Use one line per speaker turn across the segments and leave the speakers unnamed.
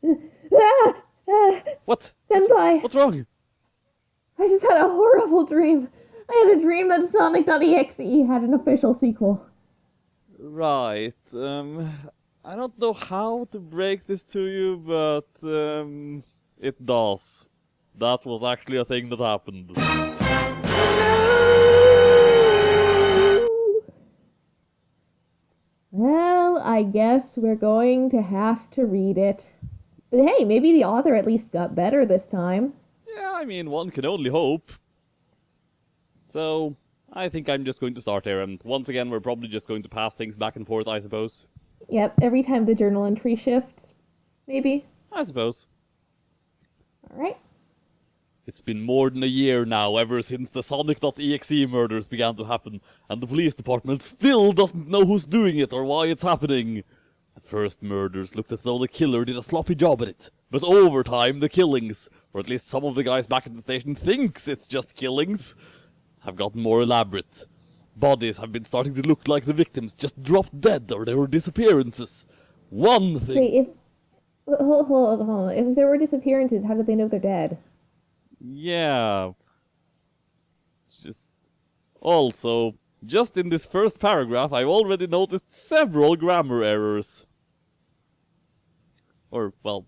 Ah! Ah!
What?
Senpai,
What's wrong?
I just had a horrible dream. I had a dream that Sonic.exe had an official sequel.
Right, I don't know how to break this to you, but, it does. That was actually a thing that happened.
Well, I guess we're going to have to read it. But hey, maybe the author at least got better this time.
Yeah, I mean, one can only hope. So, I think I'm just going to start here, and once again, we're probably just going to pass things back and forth, I suppose.
Yep, every time the journal entry shifts. Maybe.
I suppose.
Alright.
It's been more than a year now, ever since the Sonic.exe murders began to happen, and the police department still doesn't know who's doing it or why it's happening. The first murders looked as though the killer did a sloppy job at it, but over time the killings, or at least some of the guys back at the station thinks it's just killings, have gotten more elaborate. Bodies have been starting to look like the victims just dropped dead or there were disappearances. One thing...
Wait, if... Hold on. If there were disappearances, how did they know they're dead?
Yeah. Also, just in this first paragraph, I've already noticed several grammar errors. Or, well,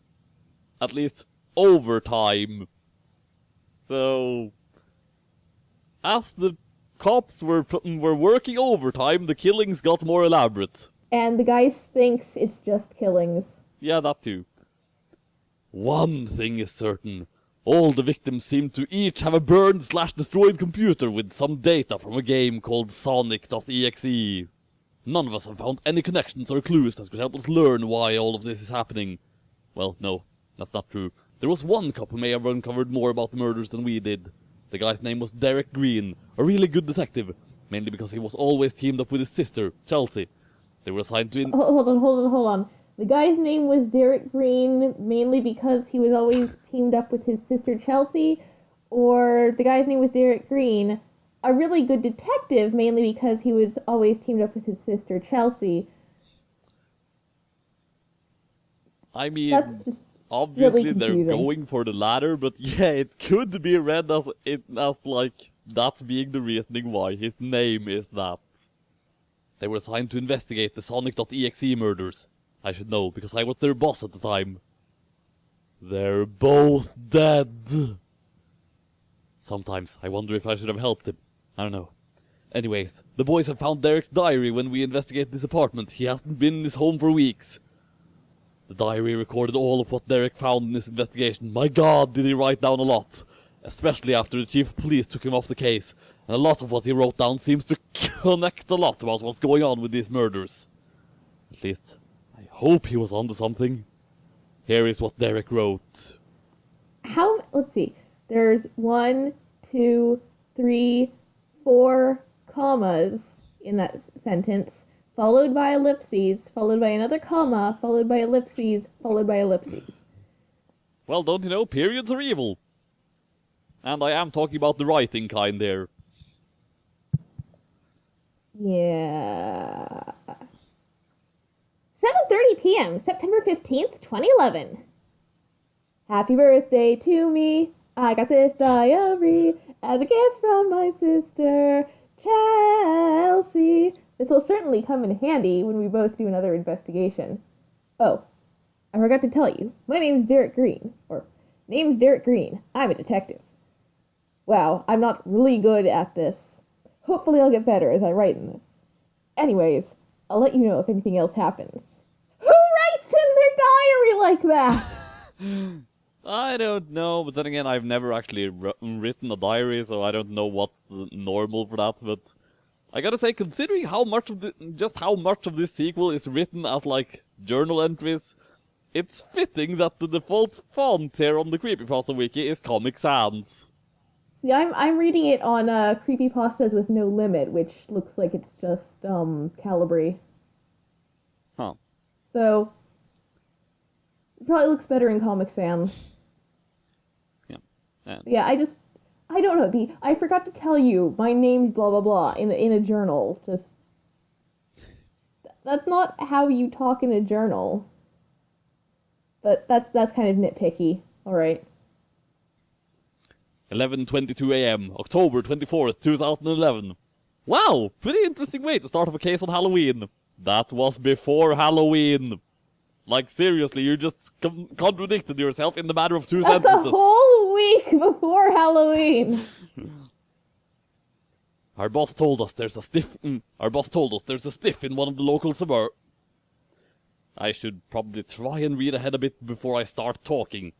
at least over time. So, as the cops were working overtime, the killings got more elaborate.
And the guy thinks it's just killings.
Yeah, that too. One thing is certain. All the victims seem to each have a burned/destroyed computer with some data from a game called Sonic.exe. None of us have found any connections or clues that could help us learn why all of this is happening. Well, no, that's not true. There was one cop who may have uncovered more about the murders than we did. The guy's name was Derek Green, a really good detective, mainly because he was always teamed up with his sister, Chelsea. They were assigned to...
Hold on. The guy's name was Derek Green mainly because he was always teamed up with his sister Chelsea, or the guy's name was Derek Green, a really good detective mainly because he was always teamed up with his sister Chelsea.
I mean,
That's just
obviously
really
they're
confusing.
going for the latter, but yeah, it could be read as like that being the reasoning why his name is that. They were assigned to investigate the Sonic.exe murders. I should know, because I was their boss at the time. They're both dead. Sometimes I wonder if I should have helped him. I don't know. Anyways, the boys have found Derek's diary when we investigate this apartment. He hasn't been in his home for weeks. The diary recorded all of what Derek found in this investigation. My god, did he write down a lot. Especially after the chief of police took him off the case. And a lot of what he wrote down seems to connect a lot about what's going on with these murders. At least, I hope he was onto something. Here is what Derek wrote.
Let's see. There's 1, 2, 3, 4 commas in that sentence, followed by ellipses, followed by another comma, followed by ellipses, followed by ellipses.
Well, don't you know, periods are evil. And I am talking about the writing kind there.
Yeah. 7:30 p.m., September 15th, 2011. Happy birthday to me. I got this diary as a gift from my sister, Chelsea. This will certainly come in handy when we both do another investigation. Oh, I forgot to tell you. My name's Derek Green. Name's Derek Green. I'm a detective. Wow, I'm not really good at this. Hopefully I'll get better as I write in this. Anyways, I'll let you know if anything else happens. Who writes in their diary like that?
I don't know, but then again, I've never actually written a diary, so I don't know what's the normal for that, but I gotta say, considering how much of this sequel is written as, like, journal entries, it's fitting that the default font here on the Creepypasta wiki is Comic Sans.
See, I'm reading it on Creepypastas with No Limit, which looks like it's just Calibri.
Huh.
So it probably looks better in Comic Sans.
Yeah.
I don't know. I forgot to tell you my name's blah blah blah in a journal. That's not how you talk in a journal. But that's kind of nitpicky. Alright.
11:22 a.m., October 24th, 2011. Wow, pretty interesting way to start off a case on Halloween. That was before Halloween. Like, seriously, you just contradicted yourself in the matter of two
That's
sentences.
a whole week before Halloween.
Our boss told us there's a stiff in one of the local suburbs. I should probably try and read ahead a bit before I start talking.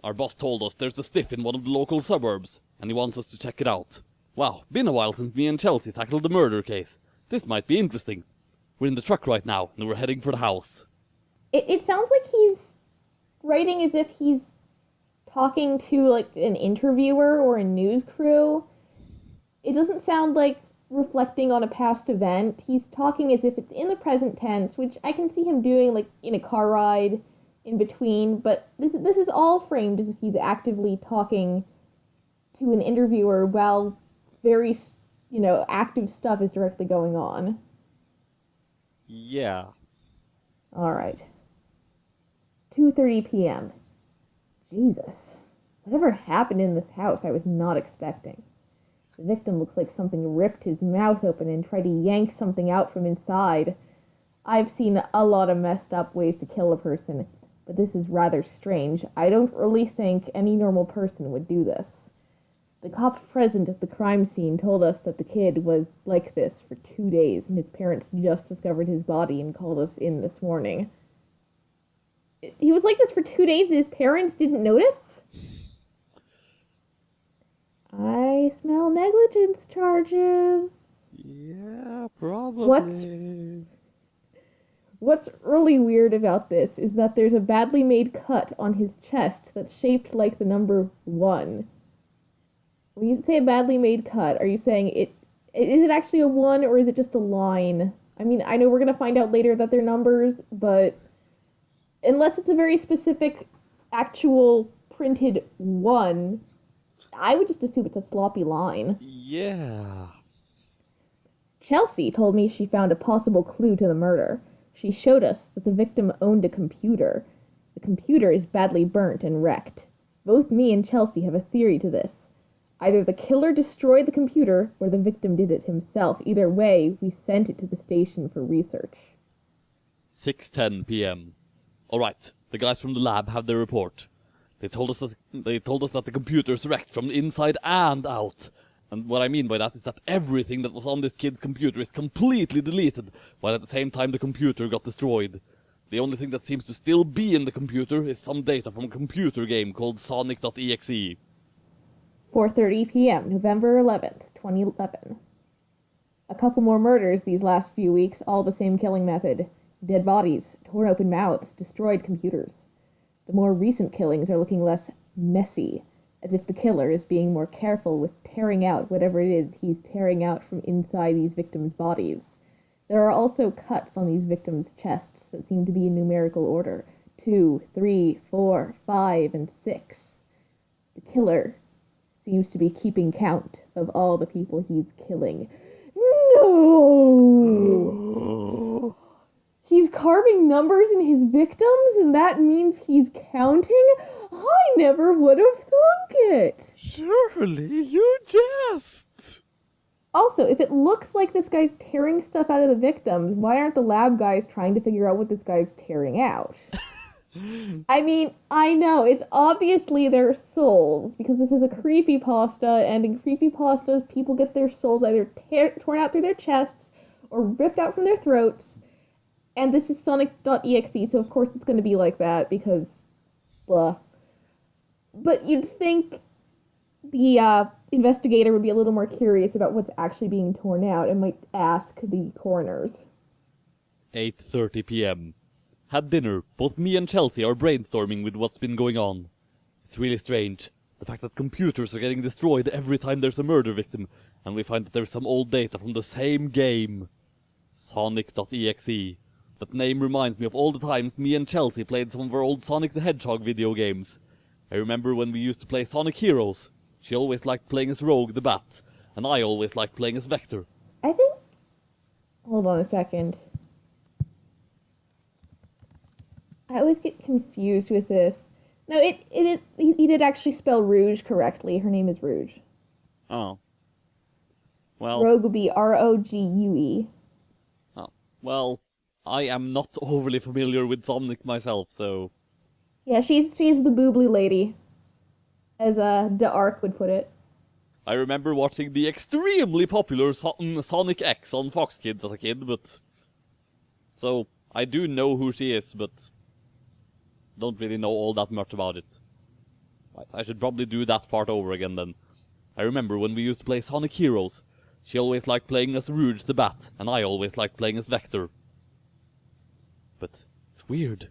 Our boss told us there's a stiff in one of the local suburbs, and he wants us to check it out. Wow, been a while since me and Chelsea tackled the murder case. This might be interesting. We're in the truck right now, and we're heading for the house.
It sounds like he's writing as if he's talking to, like, an interviewer or a news crew. It doesn't sound like reflecting on a past event. He's talking as if it's in the present tense, which I can see him doing, like, in a car ride in between, but this is all framed as if he's actively talking to an interviewer while very, active stuff is directly going on.
Yeah.
Alright. 2:30 p.m. Jesus. Whatever happened in this house I was not expecting. The victim looks like something ripped his mouth open and tried to yank something out from inside. I've seen a lot of messed up ways to kill a person, but this is rather strange. I don't really think any normal person would do this. The cops present at the crime scene told us that the kid was like this for 2 days, and his parents just discovered his body and called us in this morning. He was like this for 2 days and his parents didn't notice? I smell negligence charges.
Yeah, probably.
What's really weird about this is that there's a badly made cut on his chest that's shaped like the number 1. When you say a badly made cut, are you saying is it actually a 1 or is it just a line? I mean, I know we're going to find out later that they're numbers, but unless it's a very specific actual printed 1, I would just assume it's a sloppy line.
Yeah.
Chelsea told me she found a possible clue to the murder. She showed us that the victim owned a computer. The computer is badly burnt and wrecked. Both me and Chelsea have a theory to this. Either the killer destroyed the computer or the victim did it himself. Either way, we sent it to the station for research.
6:10 p.m. Alright, the guys from the lab have their report. They told us that the computer's wrecked from the inside and out. And what I mean by that is that everything that was on this kid's computer is completely deleted, while at the same time the computer got destroyed. The only thing that seems to still be in the computer is some data from a computer game called Sonic.exe.
4:30 p.m., November 11th, 2011. A couple more murders these last few weeks, all the same killing method. Dead bodies, torn open mouths, destroyed computers. The more recent killings are looking less messy, as if the killer is being more careful with tearing out whatever it is he's tearing out from inside these victims' bodies. There are also cuts on these victims' chests that seem to be in numerical order. 2, 3, 4, 5, and 6. The killer seems to be keeping count of all the people he's killing. No! He's carving numbers in his victims, and that means he's counting? I never would have thunk it!
Surely you jest!
Also, if it looks like this guy's tearing stuff out of the victims, why aren't the lab guys trying to figure out what this guy's tearing out? I mean, I know, it's obviously their souls, because this is a creepypasta, and in creepypastas, people get their souls either torn out through their chests, or ripped out from their throats, and this is Sonic.exe, so of course it's going to be like that, because, blah. But you'd think the investigator would be a little more curious about what's actually being torn out, and might ask the coroners.
8:30 p.m. Had dinner. Both me and Chelsea are brainstorming with what's been going on. It's really strange. The fact that computers are getting destroyed every time there's a murder victim, and we find that there's some old data from the same game. Sonic.exe. That name reminds me of all the times me and Chelsea played some of our old Sonic the Hedgehog video games. I remember when we used to play Sonic Heroes. She always liked playing as Rogue the Bat, and I always liked playing as Vector.
I think... Hold on a second. I always get confused with this. No, he did actually spell Rouge correctly. Her name is Rouge.
Oh. Well...
Rogue would be Rogue.
Oh. Well, I am not overly familiar with Sonic myself, so...
Yeah, she's the boobly lady, as D'Arc would put it.
I remember watching the extremely popular Sonic.exe on Fox Kids as a kid, but... So, I do know who she is, but... don't really know all that much about it. Right, I should probably do that part over again then. I remember when we used to play Sonic Heroes. She always liked playing as Rouge the Bat, and I always liked playing as Vector. But it's weird.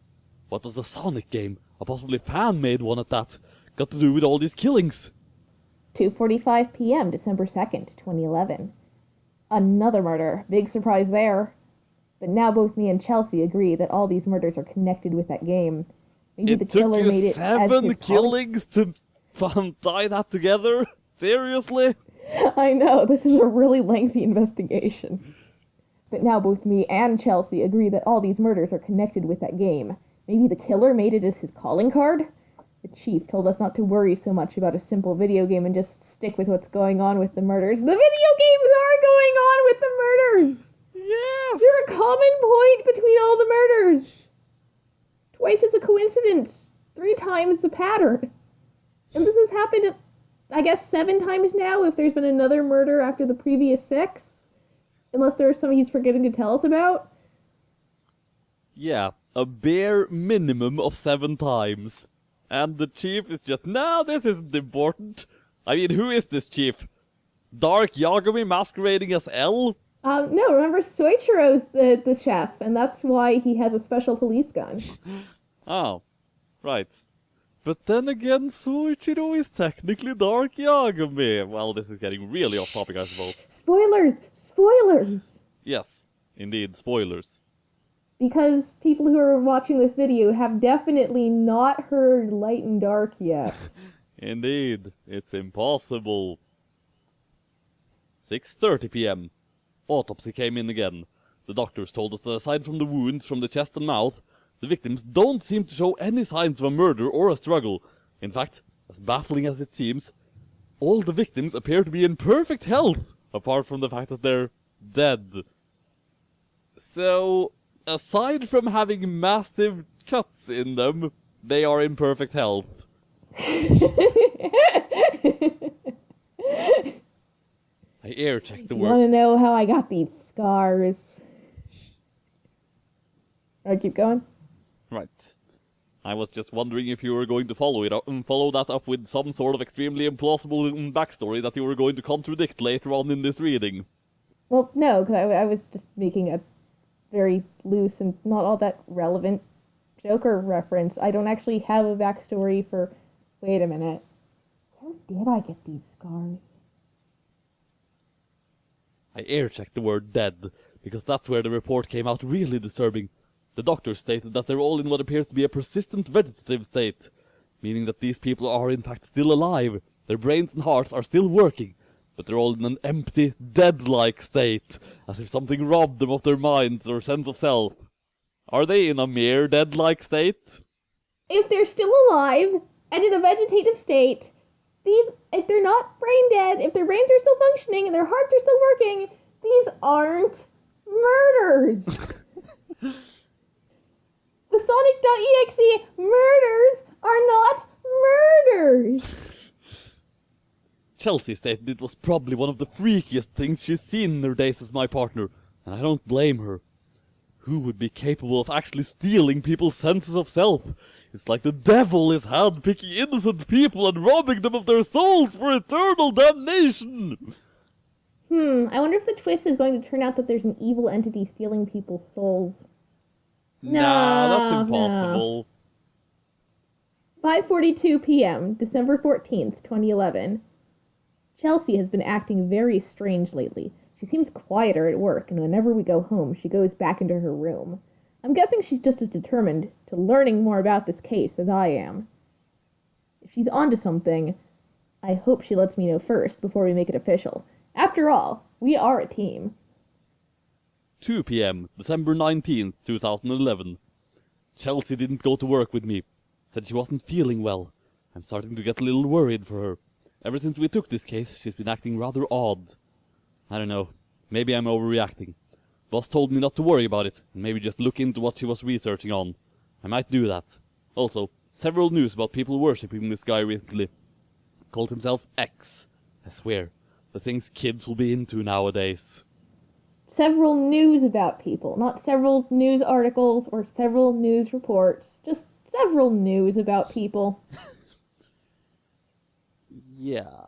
What does the Sonic game, a possibly fan-made one at that, got to do with all these killings?
2:45 p.m., December 2nd, 2011. Another murder. Big surprise there. But now both me and Chelsea agree that all these murders are connected with that game. Maybe the killer
took you
made it
7 killings to tie that together? Seriously?
I know, this is a really lengthy investigation. But now both me and Chelsea agree that all these murders are connected with that game. Maybe the killer made it as his calling card? The chief told us not to worry so much about a simple video game and just stick with what's going on with the murders. The video games are going on with the murders!
Yes!
They're a common point between all the murders! Twice is a coincidence. 3 times the pattern. And this has happened, I guess, 7 times now, if there's been another murder after the previous 6. Unless there's something he's forgetting to tell us about.
Yeah, a bare minimum of 7 times. And the chief is just, no, this isn't important. I mean, who is this chief? Dark Yagami masquerading as L?
No, remember Soichiro's the chef, and that's why he has a special police gun.
Oh, right. But then again, Soichiro is technically Dark Yagami. Well, this is getting really off topic, I suppose.
Spoilers! Spoilers!
Yes, indeed, spoilers.
Because people who are watching this video have definitely not heard Light and Dark yet.
Indeed, it's impossible. 6:30 p.m. Autopsy came in again. The doctors told us that aside from the wounds from the chest and mouth, the victims don't seem to show any signs of a murder or a struggle. In fact, as baffling as it seems, all the victims appear to be in perfect health, apart from the fact that they're dead. So, aside from having massive cuts in them, they are in perfect health. I air-checked the word.
Want to know how I got these scars? Alright, keep going.
Right. I was just wondering if you were going to follow that up with some sort of extremely implausible backstory that you were going to contradict later on in this reading.
Well, no, because I was just making a very loose and not all that relevant Joker reference. I don't actually have a backstory for... Wait a minute. Where did I get these scars?
I air-checked the word dead, because that's where the report came out really disturbing. The doctor stated that they're all in what appears to be a persistent vegetative state, meaning that these people are in fact still alive, their brains and hearts are still working, but they're all in an empty, dead-like state, as if something robbed them of their minds or sense of self. Are they in a mere dead-like state?
If they're still alive, and in a vegetative state, if they're not brain dead, if their brains are still functioning and their hearts are still working, these aren't murders. The Sonic.exe murders are not murders.
Chelsea stated it was probably one of the freakiest things she's seen in her days as my partner, and I don't blame her. Who would be capable of actually stealing people's senses of self? It's like the devil is hand-picking innocent people and robbing them of their souls for eternal damnation!
I wonder if the twist is going to turn out that there's an evil entity stealing people's souls.
Nah, that's impossible.
5:42 p.m., December 14th, 2011. Chelsea has been acting very strange lately. She seems quieter at work, and whenever we go home, she goes back into her room. I'm guessing she's just as determined to learning more about this case as I am. If she's onto something, I hope she lets me know first before we make it official. After all, we are a team.
2 p.m., December 19th, 2011. Chelsea didn't go to work with me. Said she wasn't feeling well. I'm starting to get a little worried for her. Ever since we took this case, she's been acting rather odd. I don't know. Maybe I'm overreacting. Boss told me not to worry about it, and maybe just look into what she was researching on. I might do that. Also, several news about people worshipping this guy recently. Called himself X. I swear, the things kids will be into nowadays.
Several news about people, not several news articles or several news reports. Just several news about people.
Yeah.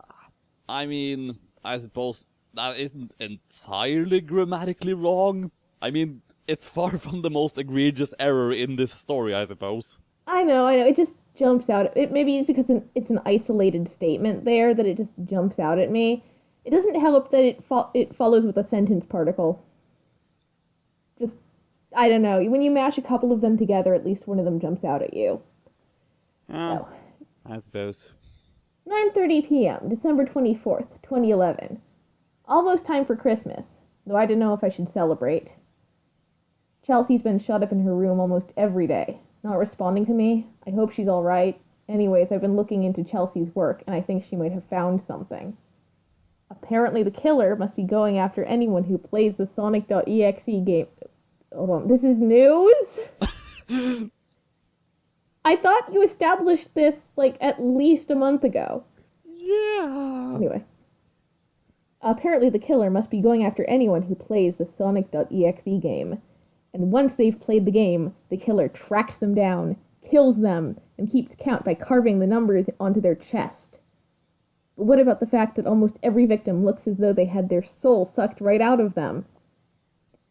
I mean, I suppose that isn't entirely grammatically wrong. I mean, it's far from the most egregious error in this story, I suppose.
I know, it just jumps out. Maybe it's because it's an isolated statement there that it just jumps out at me. It doesn't help that it follows with a sentence particle. Just, I don't know. When you mash a couple of them together, at least one of them jumps out at you. So.
I suppose.
9:30 p.m., December 24th, 2011. Almost time for Christmas, though I didn't know if I should celebrate. Chelsea's been shut up in her room almost every day, not responding to me. I hope she's alright. Anyways, I've been looking into Chelsea's work, and I think she might have found something. Apparently the killer must be going after anyone who plays the Sonic.exe game. Hold on, this is news? I thought you established this, at least a month ago.
Yeah.
Anyway. Apparently the killer must be going after anyone who plays the Sonic.exe game. And once they've played the game, the killer tracks them down, kills them, and keeps count by carving the numbers onto their chest. But what about the fact that almost every victim looks as though they had their soul sucked right out of them?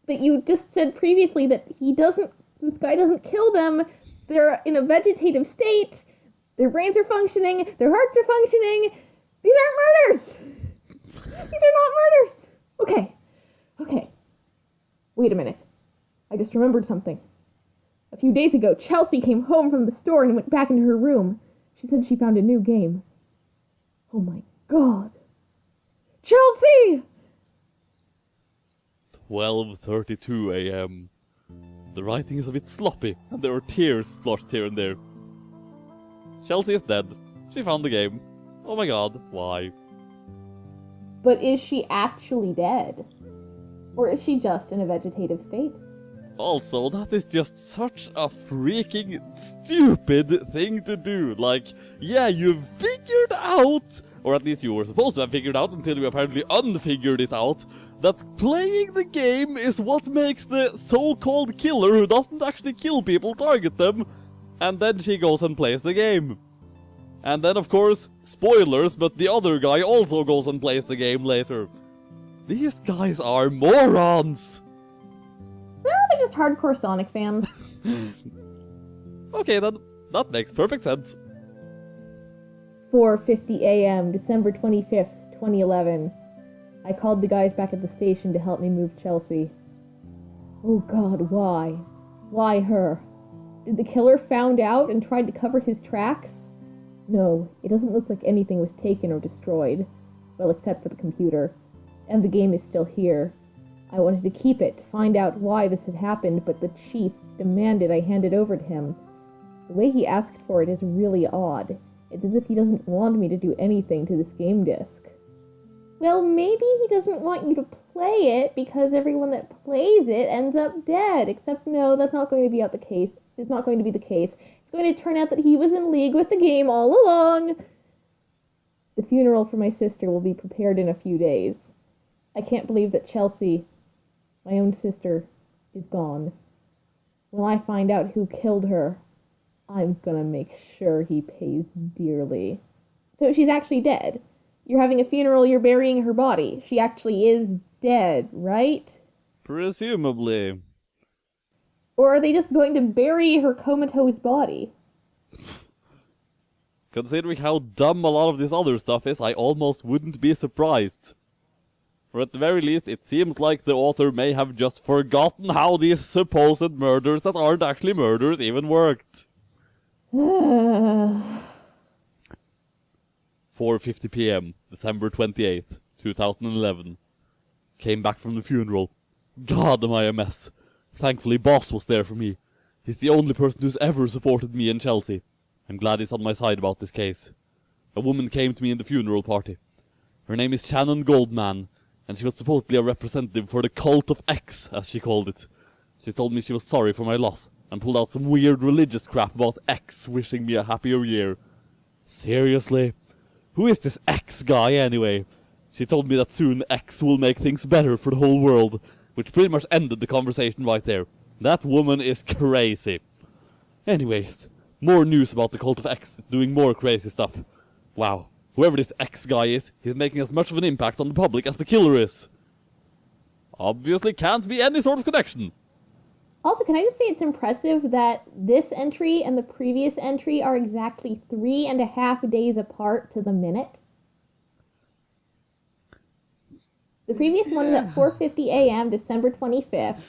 But you just said previously that this guy doesn't kill them. They're in a vegetative state. Their brains are functioning. Their hearts are functioning. These aren't murders. These are not murders. Okay. Wait a minute. I just remembered something. A few days ago, Chelsea came home from the store and went back into her room. She said she found a new game. Oh my god. Chelsea!
12:32 a.m. The writing is a bit sloppy, and there are tears splashed here and there. Chelsea is dead. She found the game. Oh my god, why?
But is she actually dead? Or is she just in a vegetative state?
Also, that is just such a freaking stupid thing to do. Yeah, you've figured out, or at least you were supposed to have figured out until you apparently unfigured it out, that playing the game is what makes the so-called killer who doesn't actually kill people target them, and then she goes and plays the game. And then, of course, spoilers, but the other guy also goes and plays the game later. These guys are morons!
Well, they're just hardcore Sonic fans.
Okay then, that makes perfect sense.
4:50 a.m., December 25th, 2011. I called the guys back at the station to help me move Chelsea. Oh god, why? Why her? Did the killer found out and tried to cover his tracks? No, it doesn't look like anything was taken or destroyed. Well, except for the computer. And the game is still here. I wanted to keep it, to find out why this had happened, but the chief demanded I hand it over to him. The way he asked for it is really odd. It's as if he doesn't want me to do anything to this game disc. Well, maybe he doesn't want you to play it because everyone that plays it ends up dead. Except no, that's not going to be the case. It's not going to be the case. It's going to turn out that he was in league with the game all along. The funeral for my sister will be prepared in a few days. I can't believe that Chelsea, my own sister, is gone. When I find out who killed her, I'm gonna make sure he pays dearly. So she's actually dead. You're having a funeral, you're burying her body. She actually is dead, right?
Presumably.
Or are they just going to bury her comatose body?
Considering how dumb a lot of this other stuff is, I almost wouldn't be surprised. Or at the very least, it seems like the author may have just forgotten how these supposed murders that aren't actually murders even worked. 4:50 p.m., December 28th, 2011. Came back from the funeral. God, am I a mess. Thankfully, Boss was there for me. He's the only person who's ever supported me and Chelsea. I'm glad he's on my side about this case. A woman came to me in the funeral party. Her name is Shannon Goldman, and she was supposedly a representative for the cult of X, as she called it. She told me she was sorry for my loss, and pulled out some weird religious crap about X wishing me a happier year. Seriously? Who is this X guy anyway? She told me that soon X will make things better for the whole world, which pretty much ended the conversation right there. That woman is crazy. Anyways, more news about the cult of X doing more crazy stuff. Wow, whoever this X guy is, he's making as much of an impact on the public as the killer is. Obviously can't be any sort of connection.
Also, can I just say it's impressive that this entry and the previous entry are exactly 3.5 days apart to the minute? The previous one is at 4:50 a.m. December 25th,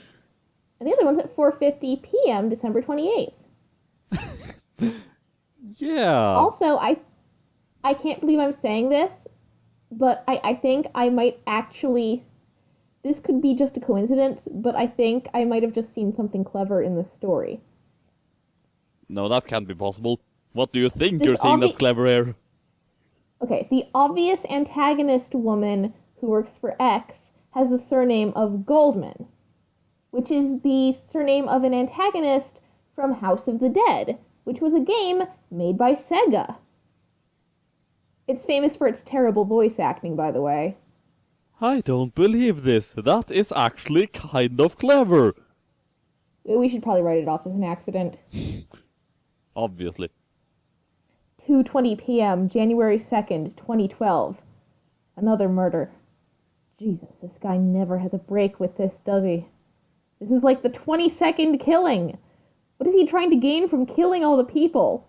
and the other one's at 4:50 p.m. December 28th.
Yeah.
Also, I can't believe I'm saying this, but I think I might actually... This could be just a coincidence, but I think I might have just seen something clever in this story.
No, that can't be possible. What do you think you're seeing that's clever here?
Okay, the obvious antagonist woman who works for X has the surname of Goldman, which is the surname of an antagonist from House of the Dead, which was a game made by Sega. It's famous for its terrible voice acting, by the way.
I don't believe this. That is actually kind of clever.
We should probably write it off as an accident.
Obviously.
2:20 p.m., January 2nd, 2012. Another murder. Jesus, this guy never has a break with this, does he? This is like the 22nd killing. What is he trying to gain from killing all the people?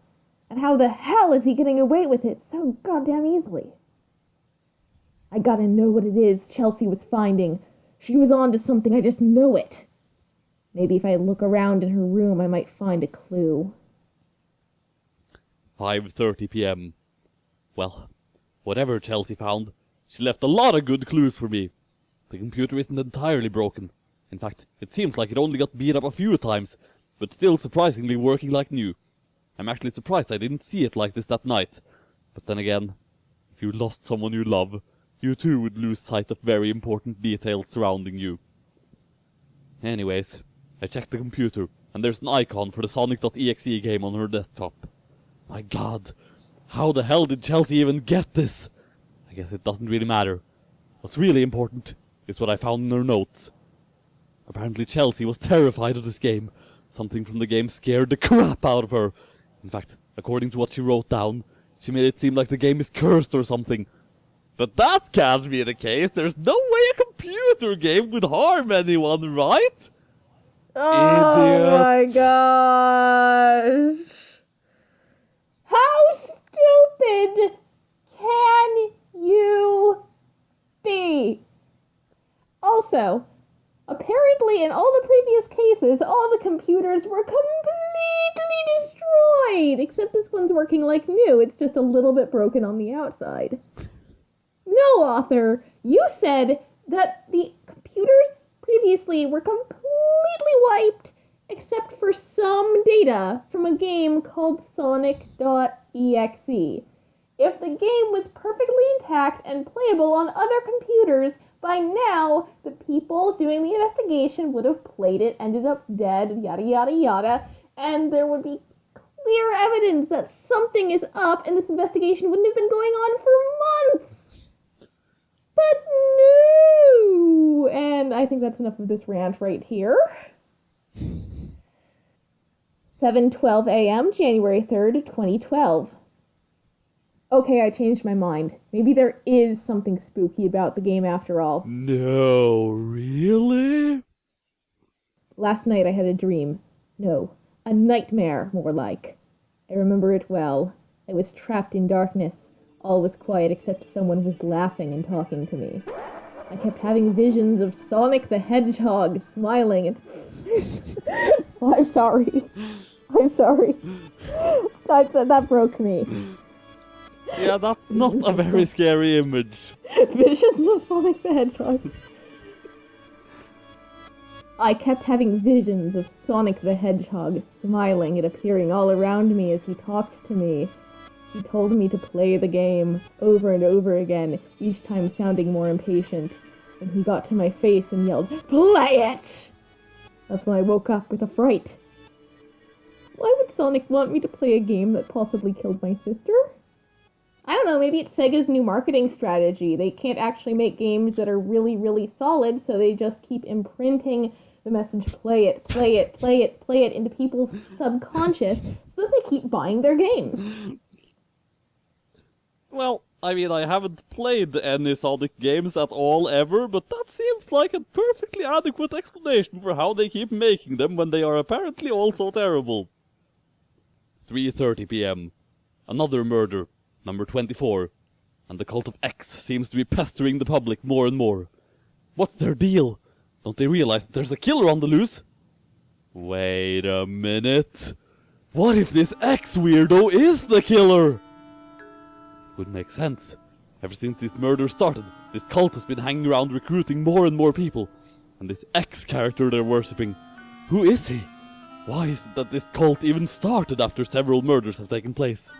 And how the hell is he getting away with it so goddamn easily? I gotta know what it is Chelsea was finding. She was on to something, I just know it. Maybe if I look around in her room, I might find a clue.
5:30 p.m. Well, whatever Chelsea found, she left a lot of good clues for me. The computer isn't entirely broken. In fact, it seems like it only got beat up a few times, but still surprisingly working like new. I'm actually surprised I didn't see it like this that night. But then again, if you lost someone you love, you too would lose sight of very important details surrounding you. Anyways, I checked the computer, and there's an icon for the Sonic.exe game on her desktop. My god, how the hell did Chelsea even get this? I guess it doesn't really matter. What's really important is what I found in her notes. Apparently Chelsea was terrified of this game. Something from the game scared the crap out of her. In fact, according to what she wrote down, she made it seem like the game is cursed or something. But that can't be the case. There's no way a computer game would harm anyone, right?
Oh my gosh. How stupid can you be? Also, apparently in all the previous cases, all the computers were completely destroyed, except this one's working like new. It's just a little bit broken on the outside. No, author, you said that the computers previously were completely wiped except for some data from a game called Sonic.exe. If the game was perfectly intact and playable on other computers, by now the people doing the investigation would have played it, ended up dead, yada yada yada, and there would be clear evidence that something is up and this investigation wouldn't have been going on for months. But no! And I think that's enough of this rant right here. 7:12 a.m., January 3rd, 2012. Okay, I changed my mind. Maybe there is something spooky about the game after all.
No, really?
Last night I had a dream. No, a nightmare, more like. I remember it well. I was trapped in darkness. All was quiet except someone was laughing and talking to me. I kept having visions of Sonic the Hedgehog smiling and... Oh, I'm sorry. I'm sorry. That broke me.
Yeah, that's not a very scary image.
Visions of Sonic the Hedgehog. I kept having visions of Sonic the Hedgehog smiling and appearing all around me as he talked to me. He told me to play the game over and over again, each time sounding more impatient. And he got to my face and yelled, "Play it!" That's when I woke up with a fright. Why would Sonic want me to play a game that possibly killed my sister? I don't know, maybe it's Sega's new marketing strategy. They can't actually make games that are really, really solid, so they just keep imprinting the message, play it, play it, play it, play it, into people's subconscious, so that they keep buying their games.
Well, I mean, I haven't played any Sonic games at all ever, but that seems like a perfectly adequate explanation for how they keep making them when they are apparently all so terrible. 3:30 p.m. Another murder, number 24. And the cult of X seems to be pestering the public more and more. What's their deal? Don't they realize that there's a killer on the loose? Wait a minute. What if this X weirdo is the killer? Would make sense. Ever since this murder started, this cult has been hanging around recruiting more and more people. And this X character they're worshipping, who is he? Why is it that this cult even started after several murders have taken place?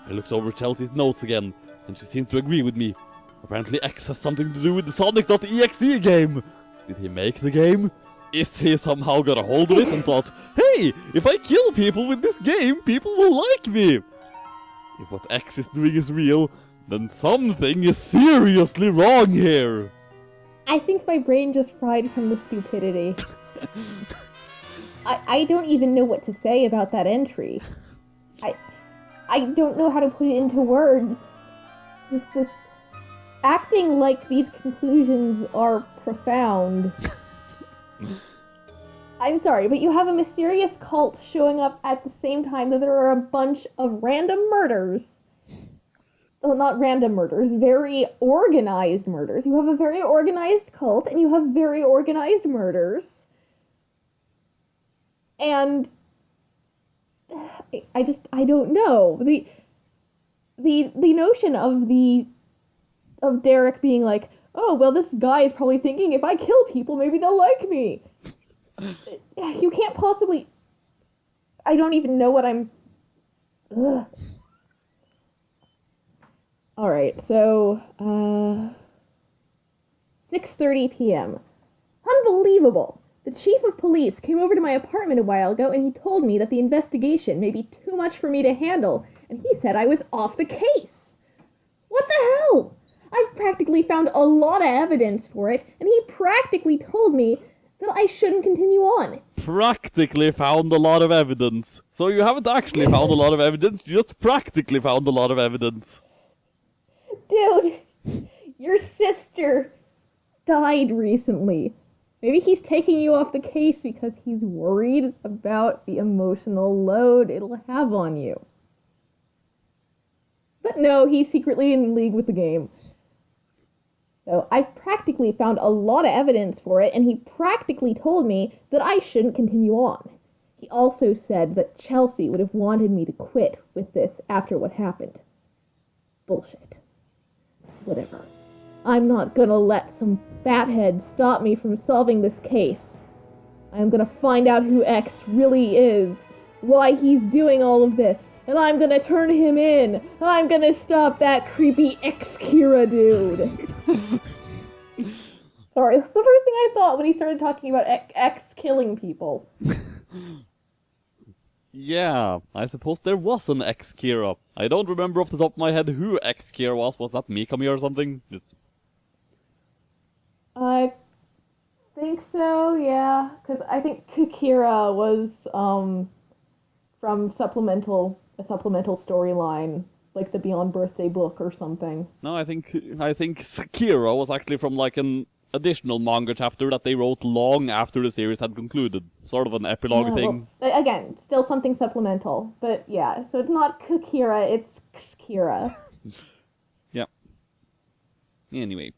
I looked over Chelsea's notes again, and she seemed to agree with me. Apparently X has something to do with the Sonic.exe game. Did he make the game? Is he somehow got a hold of it and thought, hey, if I kill people with this game, people will like me? If what X is doing is real, then something is seriously wrong here.
I think my brain just fried from the stupidity. I don't even know what to say about that entry. I don't know how to put it into words. This acting like these conclusions are profound. I'm sorry, but you have a mysterious cult showing up at the same time that there are a bunch of random murders. Well, not random murders, very organized murders. You have a very organized cult, and you have very organized murders. And I don't know. The notion of Derek being like, oh, well, this guy is probably thinking if I kill people, maybe they'll like me. You can't possibly... I don't even know what I'm... Ugh. Alright, so, 6:30 p.m. Unbelievable! The chief of police came over to my apartment a while ago and he told me that the investigation may be too much for me to handle, and he said I was off the case. What the hell? I've practically found a lot of evidence for it, and he practically told me that I shouldn't continue on.
Practically found a lot of evidence. So you haven't actually found a lot of evidence, you just practically found a lot of evidence.
Dude, your sister died recently. Maybe he's taking you off the case because he's worried about the emotional load it'll have on you. But no, he's secretly in league with the game. So I've practically found a lot of evidence for it, and he practically told me that I shouldn't continue on. He also said that Chelsea would have wanted me to quit with this after what happened. Bullshit. Whatever. I'm not gonna let some fathead stop me from solving this case. I'm gonna find out who X really is, why he's doing all of this, and I'm gonna turn him in. I'm gonna stop that creepy X-Kira dude. Sorry, that's the first thing I thought when he started talking about X killing people.
Yeah, I suppose there was an X-Kira. I don't remember off the top of my head who X-Kira was. Was that Mikami or something?
I think so, yeah. Because I think Kira was from a supplemental storyline, like the Beyond Birthday book or something.
No, I think Kira was actually from like an additional manga chapter that they wrote long after the series had concluded. Sort of an epilogue thing.
Well, again, still something supplemental. But yeah, so it's not Kira, it's Kira.
Yeah. Anyway.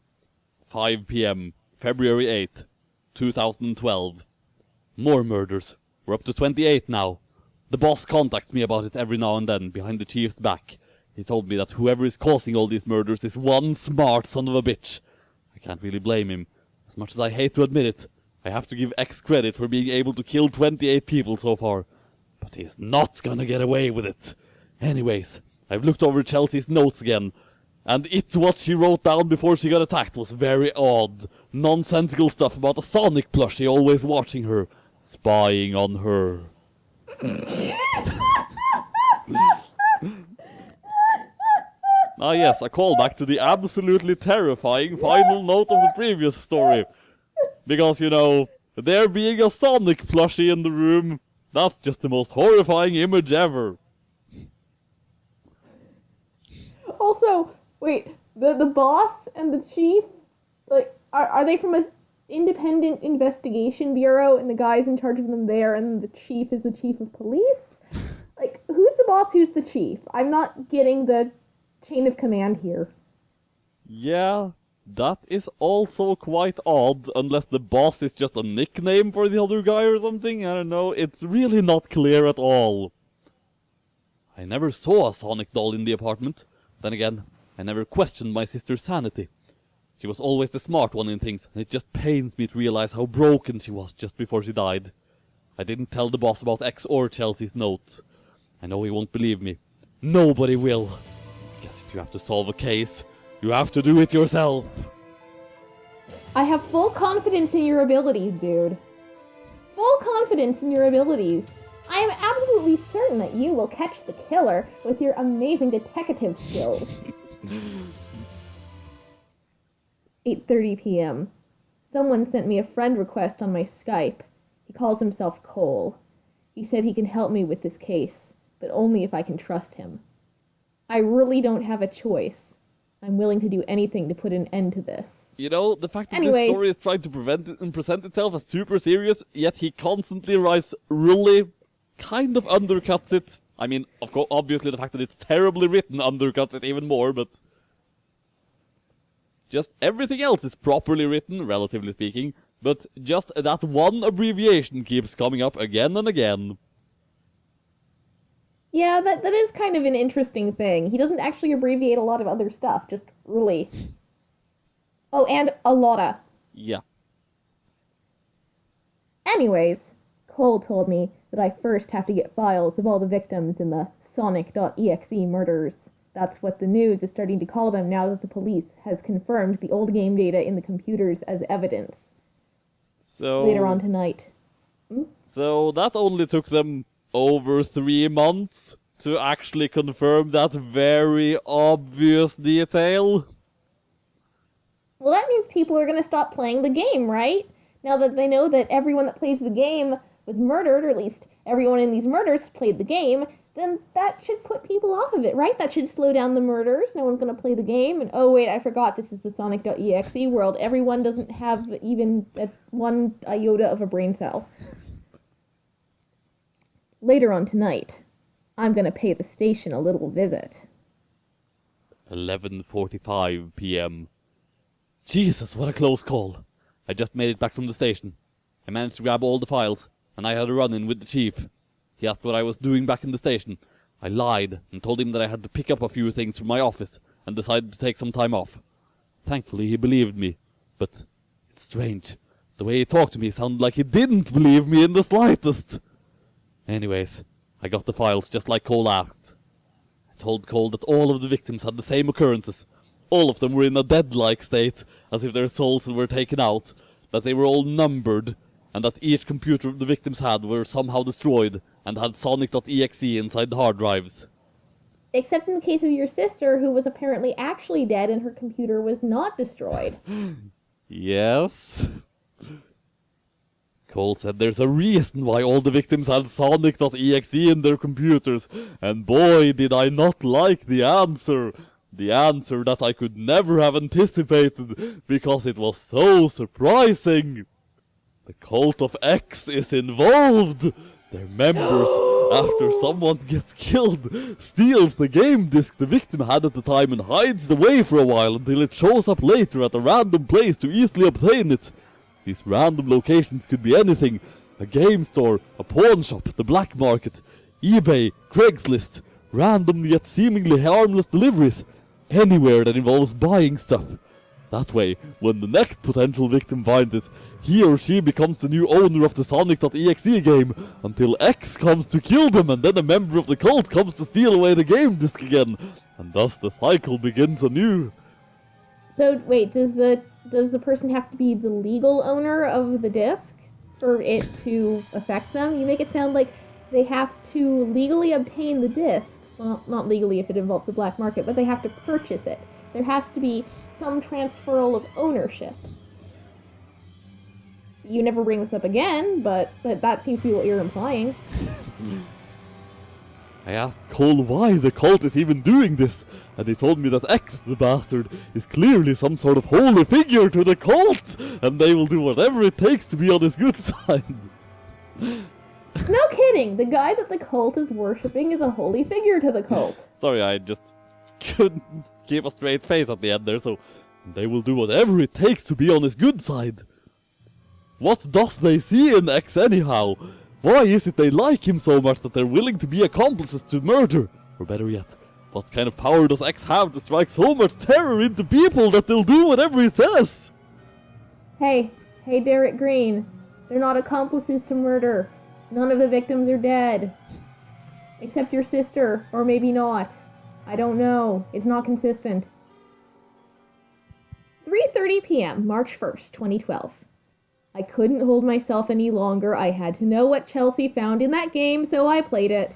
5 p.m. February 8th, 2012. More murders. We're up to 28 now. The boss contacts me about it every now and then, behind the chief's back. He told me that whoever is causing all these murders is one smart son of a bitch. I can't really blame him. As much as I hate to admit it, I have to give X credit for being able to kill 28 people so far. But he's not gonna get away with it. Anyways, I've looked over Chelsea's notes again. And what she wrote down before she got attacked was very odd. Nonsensical stuff about a Sonic plushie always watching her. Spying on her. Ah yes, a callback to the absolutely terrifying final note of the previous story. Because, you know, there being a Sonic plushie in the room, that's just the most horrifying image ever.
Also, wait, the boss and the chief, like, are they from an independent investigation bureau and the guy's in charge of them there and the chief is the chief of police? Like, who's the boss, who's the chief? I'm not getting the chain of command here.
Yeah, that is also quite odd, unless the boss is just a nickname for the other guy or something. I don't know, it's really not clear at all. I never saw a Sonic doll in the apartment. Then again, I never questioned my sister's sanity. She was always the smart one in things, and it just pains me to realize how broken she was just before she died. I didn't tell the boss about X or Chelsea's notes. I know he won't believe me. Nobody will. Guess if you have to solve a case, you have to do it yourself.
I have full confidence in your abilities, dude. Full confidence in your abilities. I am absolutely certain that you will catch the killer with your amazing detective skills. 8:30 p.m. Someone sent me a friend request on my Skype. He calls himself Cole. He said he can help me with this case, but only if I can trust him. I really don't have a choice. I'm willing to do anything to put an end to this.
You know, the fact that this story is trying to present itself as super serious, yet he constantly writes really kind of undercuts it. I mean, of course, obviously the fact that it's terribly written undercuts it even more, but just everything else is properly written, relatively speaking, but just that one abbreviation keeps coming up again and again.
Yeah, that is kind of an interesting thing. He doesn't actually abbreviate a lot of other stuff, just really. Oh, and a lotta.
Yeah.
Anyways, Cole told me that I first have to get files of all the victims in the Sonic.exe murders. That's what the news is starting to call them now that the police has confirmed the old game data in the computers as evidence.
So
later on tonight.
So that only took them over 3 months to actually confirm that very obvious detail.
Well, that means people are going to stop playing the game, right? Now that they know that everyone that plays the game was murdered, or at least everyone in these murders played the game, then that should put people off of it, right? That should slow down the murders. No one's going to play the game. And oh wait, I forgot, this is the Sonic.exe world. Everyone doesn't have even one iota of a brain cell. Later on tonight, I'm going to pay the station a little visit.
11:45 p.m. Jesus, what a close call. I just made it back from the station. I managed to grab all the files, and I had a run-in with the chief. He asked what I was doing back in the station. I lied and told him that I had to pick up a few things from my office and decided to take some time off. Thankfully, he believed me, but it's strange. The way he talked to me sounded like he didn't believe me in the slightest. Anyways, I got the files just like Cole asked. I told Cole that all of the victims had the same occurrences. All of them were in a dead-like state, as if their souls were taken out, that they were all numbered, and that each computer the victims had were somehow destroyed, and had Sonic.exe inside the hard drives.
Except in the case of your sister, who was apparently actually dead and her computer was not destroyed.
Yes. Cole said there's a reason why all the victims had Sonic.exe in their computers, and boy did I not like the answer. The answer that I could never have anticipated, because it was so surprising. The cult of X is involved. Their members, after someone gets killed, steals the game disc the victim had at the time and hides the way for a while until it shows up later at a random place to easily obtain it. These random locations could be anything: a game store, a pawn shop, the black market, eBay, Craigslist, random yet seemingly harmless deliveries, anywhere that involves buying stuff. That way, when the next potential victim finds it, he or she becomes the new owner of the Sonic.exe game, until X comes to kill them, and then a member of the cult comes to steal away the game disc again, and thus the cycle begins anew.
So wait, does the person have to be the legal owner of the disc for it to affect them? You make it sound like they have to legally obtain the disc. Well, not legally if it involves the black market, but they have to purchase it. There has to be some transferal of ownership. You never bring this up again, but that seems to be what you're implying.
I asked Cole why the cult is even doing this, and he told me that X, the bastard, is clearly some sort of holy figure to the cult, and they will do whatever it takes to be on his good side.
No kidding! The guy that the cult is worshipping is a holy figure to the cult.
Sorry, I just couldn't keep a straight face at the end there, so they will do whatever it takes to be on his good side. What does they see in X anyhow? Why is it they like him so much that they're willing to be accomplices to murder? Or better yet, what kind of power does X have to strike so much terror into people that they'll do whatever he says?
Hey, Derek Green. They're not accomplices to murder. None of the victims are dead. Except your sister, or maybe not. I don't know. It's not consistent. 3:30 p.m., March 1st, 2012. I couldn't hold myself any longer. I had to know what Chelsea found in that game, so I played it.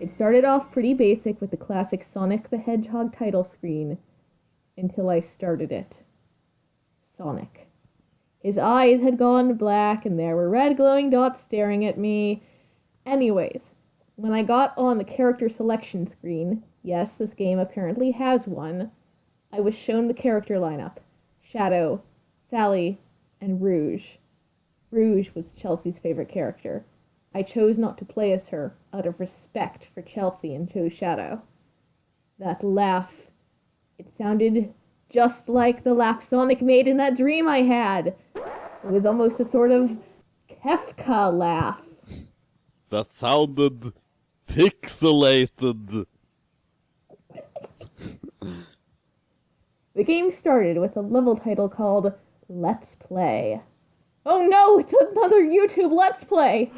It started off pretty basic with the classic Sonic the Hedgehog title screen, until I started it. Sonic. His eyes had gone black, and there were red glowing dots staring at me. Anyways, when I got on the character selection screen, yes, this game apparently has one, I was shown the character lineup. Shadow, Sally, and Rouge. Rouge was Chelsea's favorite character. I chose not to play as her, out of respect for Chelsea, and chose Shadow. That laugh, it sounded just like the laugh Sonic made in that dream I had. It was almost a sort of Kefka laugh.
That sounded pixelated.
The game started with a level title called Let's Play. Oh no, it's another YouTube Let's Play!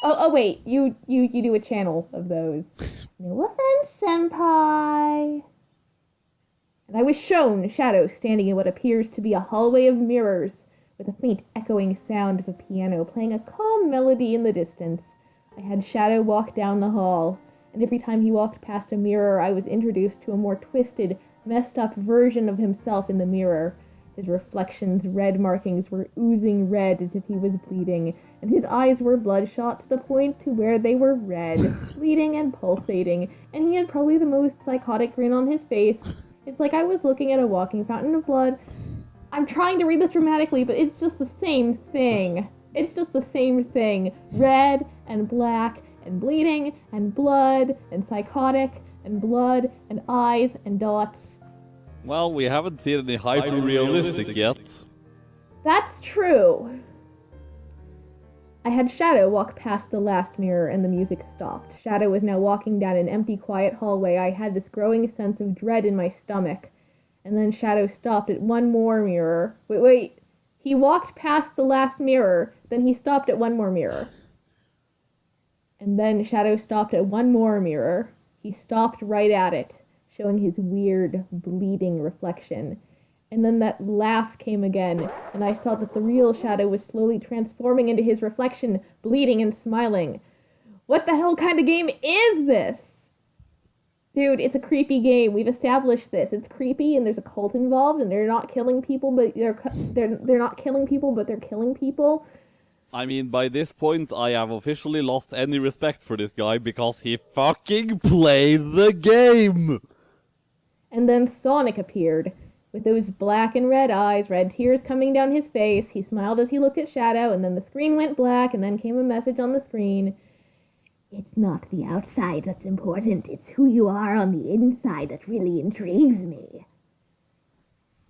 Oh wait, you do a channel of those. No offense, senpai! And I was shown Shadow standing in what appears to be a hallway of mirrors, with a faint echoing sound of a piano playing a calm melody in the distance. I had Shadow walk down the hall, and every time he walked past a mirror, I was introduced to a more twisted, messed up version of himself in the mirror. His reflection's red markings were oozing red as if he was bleeding, and his eyes were bloodshot to the point to where they were red, bleeding and pulsating, and he had probably the most psychotic grin on his face. It's like I was looking at a walking fountain of blood. I'm trying to read this dramatically, but it's just the same thing. It's just the same thing. Red and black and bleeding and blood and psychotic and blood and eyes and dots.
Well, we haven't seen any hyper-realistic yet.
That's true. I had Shadow walk past the last mirror and the music stopped. Shadow was now walking down an empty, quiet hallway. I had this growing sense of dread in my stomach. And then Shadow stopped at one more mirror. Wait. He walked past the last mirror, then he stopped at one more mirror. And then Shadow stopped at one more mirror. He stopped right at it, showing his weird, bleeding reflection. And then that laugh came again, and I saw that the real Shadow was slowly transforming into his reflection, bleeding and smiling. What the hell kind of game is this? Dude, it's a creepy game. We've established this. It's creepy, and there's a cult involved, and they're not killing people, but they're not killing people, but they're killing people.
I mean, by this point, I have officially lost any respect for this guy because he fucking played the game!
And then Sonic appeared. With those black and red eyes, red tears coming down his face, he smiled as he looked at Shadow, and then the screen went black, and then came a message on the screen. It's not the outside that's important, it's who you are on the inside that really intrigues me.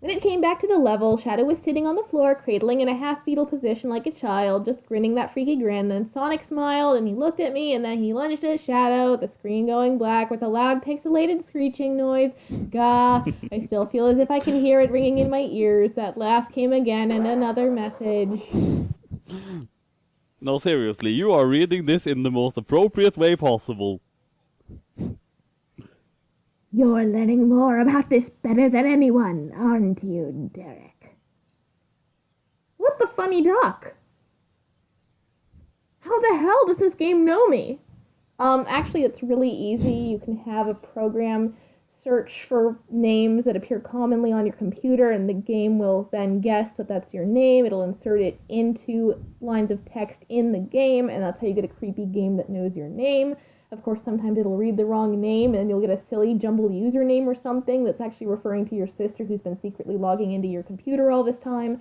When it came back to the level, Shadow was sitting on the floor, cradling in a half-fetal position like a child, just grinning that freaky grin. Then Sonic smiled, and he looked at me, and then he lunged at Shadow, the screen going black with a loud pixelated screeching noise. Gah, I still feel as if I can hear it ringing in my ears. That laugh came again, and another message.
No, seriously, you are reading this in the most appropriate way possible.
You're learning more about this better than anyone, aren't you, Derek? What the funny duck? How the hell does this game know me? Actually, it's really easy. You can have a program search for names that appear commonly on your computer, and the game will then guess that that's your name. It'll insert it into lines of text in the game, and that's how you get a creepy game that knows your name. Of course, sometimes it'll read the wrong name, and you'll get a silly jumbled username or something that's actually referring to your sister who's been secretly logging into your computer all this time.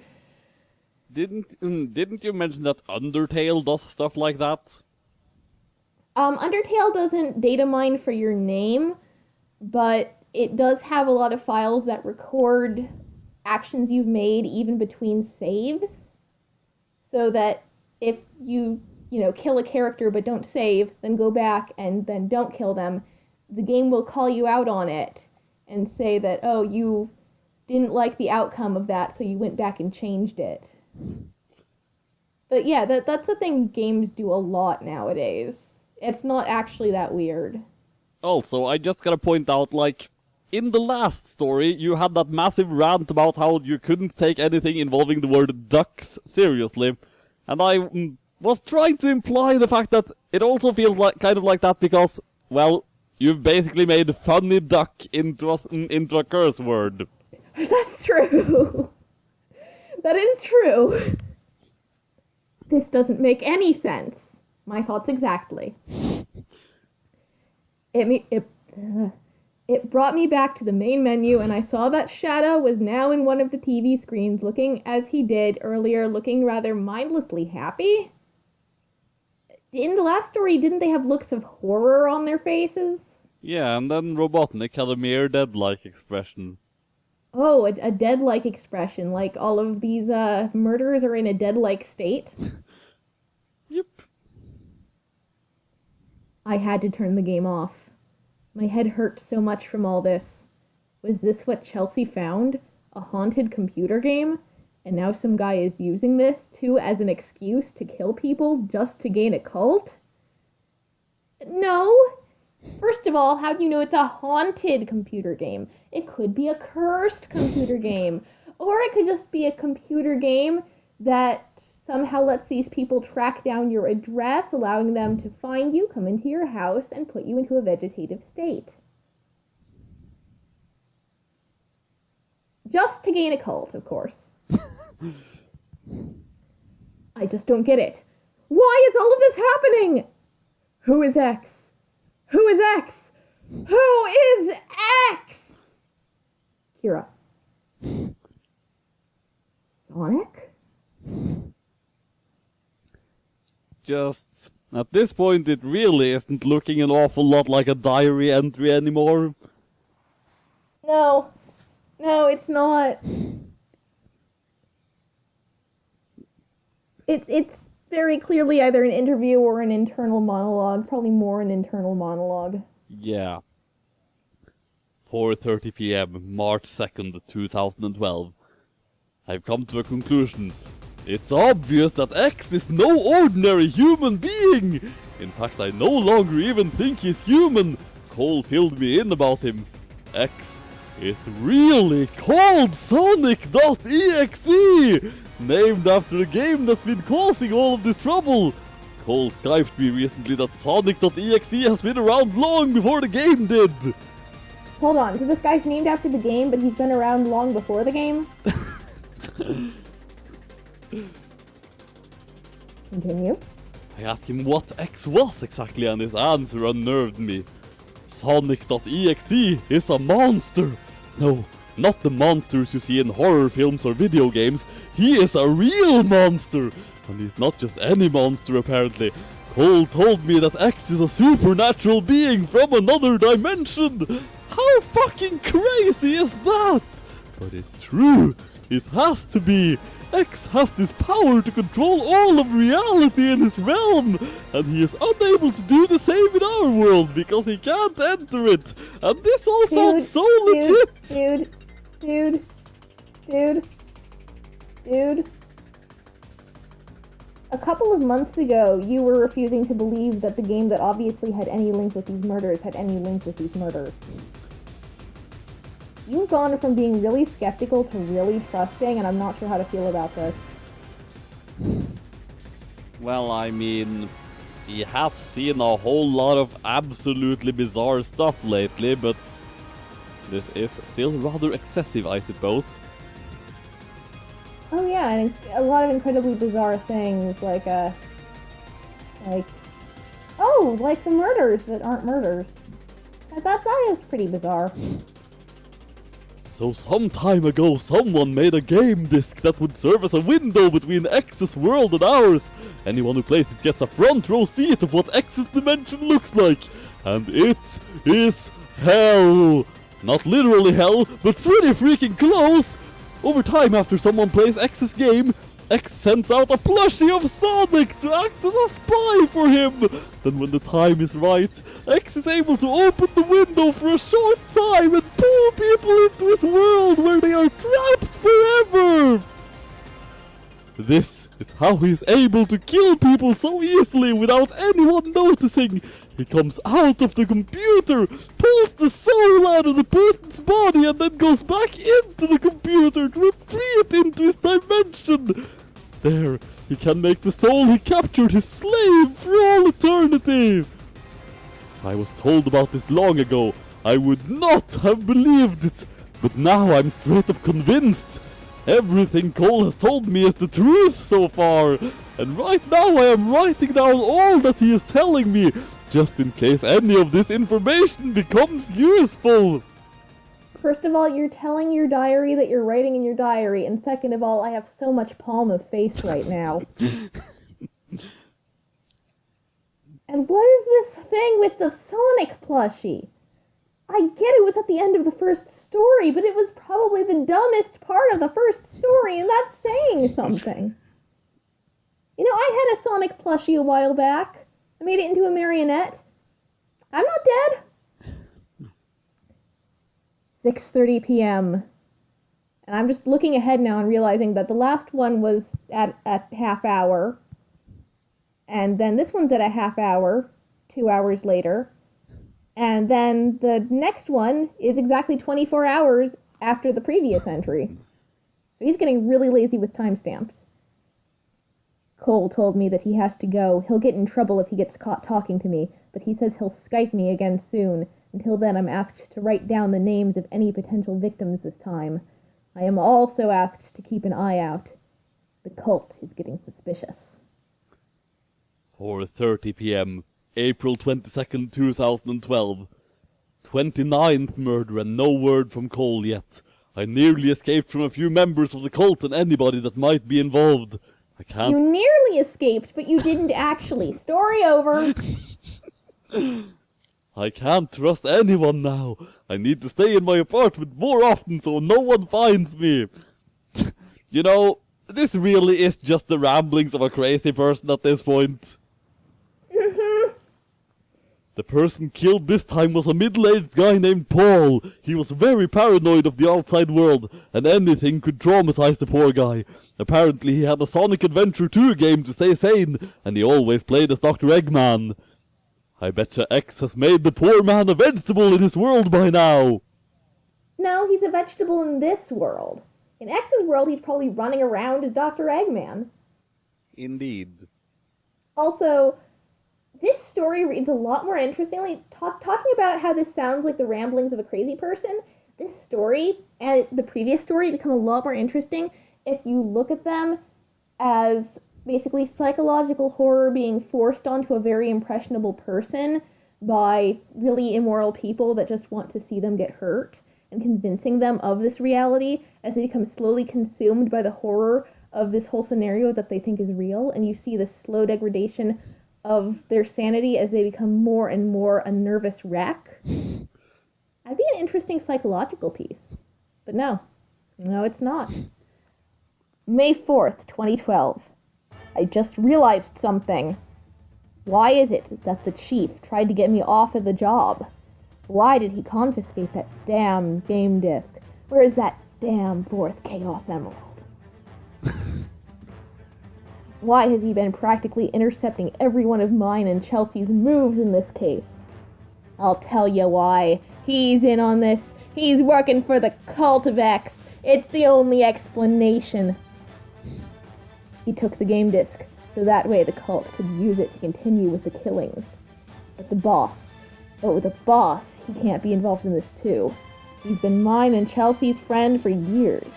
Didn't you mention that Undertale does stuff like that?
Undertale doesn't data mine for your name, but it does have a lot of files that record actions you've made even between saves, so that if you kill a character but don't save, then go back and then don't kill them, the game will call you out on it and say that, oh, you didn't like the outcome of that, so you went back and changed it. But yeah, that's a thing games do a lot nowadays. It's not actually that weird.
Also, I just gotta point out, like, in the last story, you had that massive rant about how you couldn't take anything involving the word ducks seriously. And I was trying to imply the fact that it also feels like kind of like that because, well, you've basically made funny duck into a curse word.
That's true. That is true. This doesn't make any sense. My thoughts exactly. It brought me back to the main menu, and I saw that Shadow was now in one of the TV screens, looking as he did earlier, looking rather mindlessly happy. In the last story, didn't they have looks of horror on their faces?
Yeah, and then Robotnik had a mere dead-like expression.
Oh, a dead-like expression, like all of these murderers are in a dead-like state?
Yep.
I had to turn the game off. My head hurt so much from all this. Was this what Chelsea found? A haunted computer game? And now some guy is using this, too, as an excuse to kill people just to gain a cult? No. First of all, how do you know it's a haunted computer game? It could be a cursed computer game. Or it could just be a computer game that somehow lets these people track down your address, allowing them to find you, come into your house, and put you into a vegetative state. Just to gain a cult, of course. I just don't get it. Why is all of this happening? Who is X? Who is X? Who is X? Kira. Sonic?
Just, at this point, it really isn't looking an awful lot like a diary entry anymore.
No, it's not. It's very clearly either an interview or an internal monologue. Probably more an internal monologue.
Yeah. 4:30 p.m., March 2nd, 2012. I've come to a conclusion. It's obvious that X is no ordinary human being! In fact, I no longer even think he's human! Cole filled me in about him. X is really called Sonic.exe! Named after the game that's been causing all of this trouble! Cole Skyped me recently that Sonic.exe has been around long before the game did!
Hold on, so this guy's named after the game, but he's been around long before the game? Continue.
I asked him what X was exactly, and his answer unnerved me. Sonic.exe is a monster! No, not the monsters you see in horror films or video games. He is a real monster! And he's not just any monster, apparently. Cole told me that X is a supernatural being from another dimension! How fucking crazy is that? But it's true! It has to be! X has this power to control all of reality in his realm! And he is unable to do the same in our world because he can't enter it! And this all sounds so legit!
Dude. A couple of months ago, you were refusing to believe that the game that obviously had any link with these murders had any link with these murders. You've gone from being really skeptical to really trusting, and I'm not sure how to feel about this.
Well, I mean, he has seen a whole lot of absolutely bizarre stuff lately, but this is still rather excessive, I suppose.
Oh yeah, and a lot of incredibly bizarre things, like the murders that aren't murders. That is pretty bizarre.
So some time ago, someone made a game disc that would serve as a window between X's world and ours. Anyone who plays it gets a front row seat of what X's dimension looks like. And it is hell. Not literally hell, but pretty freaking close. Over time, after someone plays X's game, X sends out a plushie of Sonic to act as a spy for him. Then when the time is right, X is able to open the window for a short time and pull people into his world where they are trapped forever. This is how he's able to kill people so easily without anyone noticing. He comes out of the computer, pulls the soul out of the person's body, and then goes back into the computer to retreat into his dimension. There, he can make the soul he captured his slave for all eternity. If I was told about this long ago, I would not have believed it. But now I'm straight up convinced. Everything Cole has told me is the truth so far. And right now I am writing down all that he is telling me, just in case any of this information becomes useful.
First of all, you're telling your diary that you're writing in your diary, and second of all, I have so much palm of face right now. And what is this thing with the Sonic plushie? I get it was at the end of the first story, but it was probably the dumbest part of the first story, and that's saying something. You know, I had a Sonic plushie a while back. I made it into a marionette. I'm not dead. 6:30 p.m. And I'm just looking ahead now and realizing that the last one was at half hour. And then this one's at a half hour, 2 hours later. And then the next one is exactly 24 hours after the previous entry. So he's getting really lazy with timestamps. Cole told me that he has to go. He'll get in trouble if he gets caught talking to me, but he says he'll Skype me again soon. Until then, I'm asked to write down the names of any potential victims this time. I am also asked to keep an eye out. The cult is getting suspicious.
4:30 p.m. April 22nd, 2012. 29th murder and no word from Cole yet. I nearly escaped from a few members of the cult and anybody that might be involved. I can't...
You nearly escaped, but you didn't actually. Story over.
I can't trust anyone now. I need to stay in my apartment more often so no one finds me. You know, this really is just the ramblings of a crazy person at this point. The person killed this time was a middle-aged guy named Paul. He was very paranoid of the outside world, and anything could traumatize the poor guy. Apparently he had a Sonic Adventure 2 game to stay sane, and he always played as Dr. Eggman. I betcha X has made the poor man a vegetable in his world by now.
No, he's a vegetable in this world. In X's world, he's probably running around as Dr. Eggman.
Indeed.
Also, this story reads a lot more interestingly. Talking about how this sounds like the ramblings of a crazy person, this story and the previous story become a lot more interesting if you look at them as basically psychological horror being forced onto a very impressionable person by really immoral people that just want to see them get hurt, and convincing them of this reality as they become slowly consumed by the horror of this whole scenario that they think is real, and you see the slow degradation of their sanity as they become more and more a nervous wreck. That'd be an interesting psychological piece. But no. No, it's not. May 4th, 2012. I just realized something. Why is it that the chief tried to get me off of the job? Why did he confiscate that damn game disc? Where is that damn fourth Chaos Emerald? Why has he been practically intercepting every one of mine and Chelsea's moves in this case? I'll tell you why. He's in on this. He's working for the cult of X. It's the only explanation. He took the game disc, so that way the cult could use it to continue with the killings. But with the boss, he can't be involved in this too. He's been mine and Chelsea's friend for years.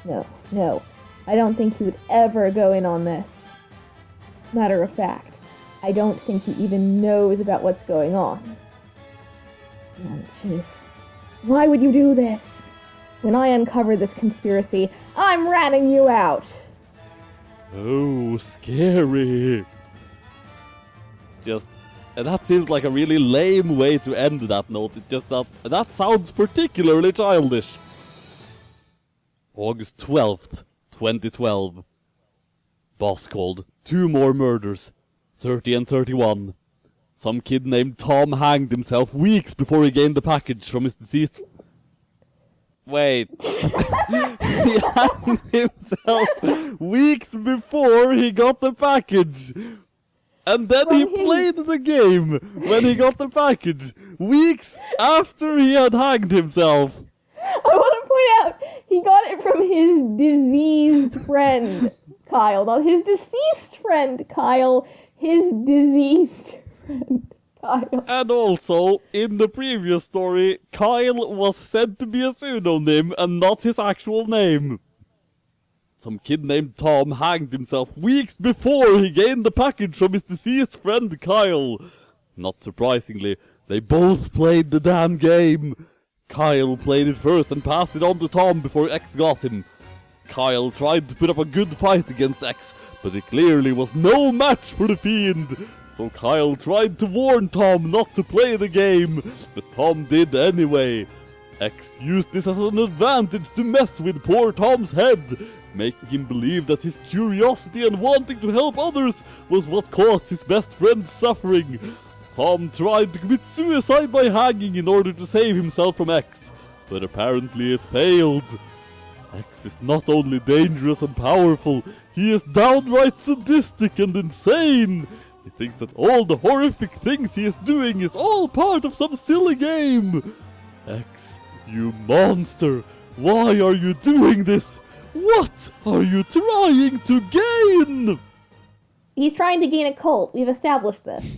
No, I don't think he would ever go in on this. Matter of fact, I don't think he even knows about what's going on. Chief, why would you do this? When I uncover this conspiracy, I'm ratting you out.
Oh, scary. That seems like a really lame way to end that note. That sounds particularly childish. August 12th, 2012. Boss called. 2 more murders. 30 and 31. Some kid named Tom hanged himself weeks before he gained the package from his deceased... Wait. He hanged himself weeks before he got the package. And then he played the game when he got the package. Weeks after he had hanged himself.
I want to point out, he got it from his diseased friend, Kyle. Not his deceased friend, Kyle. His diseased friend, Kyle.
And also, in the previous story, Kyle was said to be a pseudonym and not his actual name. Some kid named Tom hanged himself weeks before he gained the package from his deceased friend Kyle. Not surprisingly, they both played the damn game. Kyle played it first and passed it on to Tom before X got him. Kyle tried to put up a good fight against X, but he clearly was no match for the Fiend. So Kyle tried to warn Tom not to play the game, but Tom did anyway. X used this as an advantage to mess with poor Tom's head, making him believe that his curiosity and wanting to help others was what caused his best friend's suffering. Tom tried to commit suicide by hanging in order to save himself from X, but apparently it failed. X is not only dangerous and powerful, he is downright sadistic and insane. He thinks that all the horrific things he is doing is all part of some silly game. X, you monster, why are you doing this? What are you trying to gain?
He's trying to gain a cult. We've established this.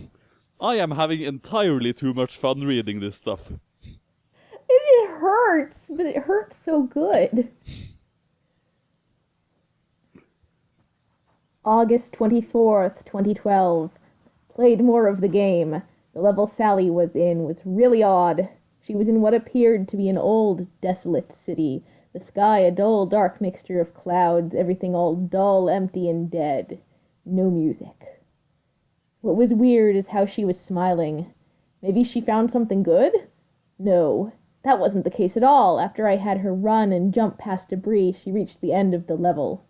I am having entirely too much fun reading this stuff.
It hurts, but it hurts so good. August 24th, 2012. Played more of the game. The level Sally was in was really odd. She was in what appeared to be an old, desolate city. The sky a dull, dark mixture of clouds, everything all dull, empty, and dead. No music. What was weird is how she was smiling. Maybe she found something good? No, that wasn't the case at all. After I had her run and jump past debris, she reached the end of the level.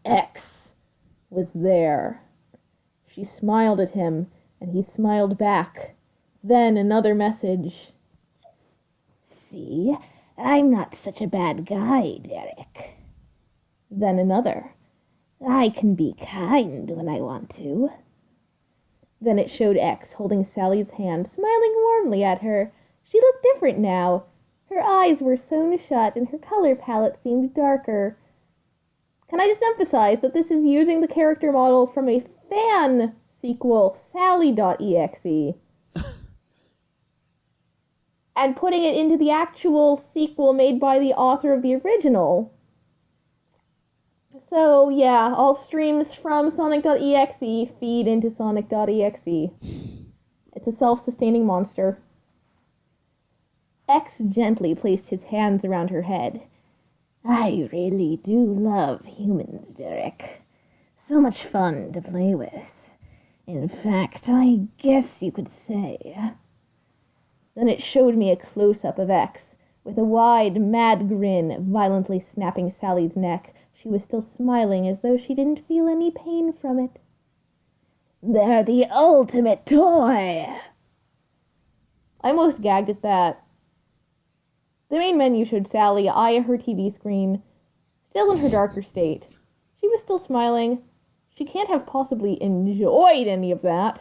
X was there. She smiled at him, and he smiled back. Then another message. See, I'm not such a bad guy, Derek. Then another. I can be kind when I want to. Then it showed X holding Sally's hand, smiling warmly at her. She looked different now. Her eyes were sewn shut, and her color palette seemed darker. Can I just emphasize that this is using the character model from a fan sequel, Sally.exe, and putting it into the actual sequel made by the author of the original. So, yeah, all streams from Sonic.exe feed into Sonic.exe. It's a self-sustaining monster. X gently placed his hands around her head. I really do love humans, Derek. So much fun to play with. In fact, I guess you could say. Then it showed me a close-up of X, With a wide, mad grin violently snapping Sally's neck, she was still smiling as though she didn't feel any pain from it. They're the ultimate toy! I almost gagged at that. The main menu showed Sally eye her TV screen, still in her darker state. She was still smiling. She can't have possibly enjoyed any of that.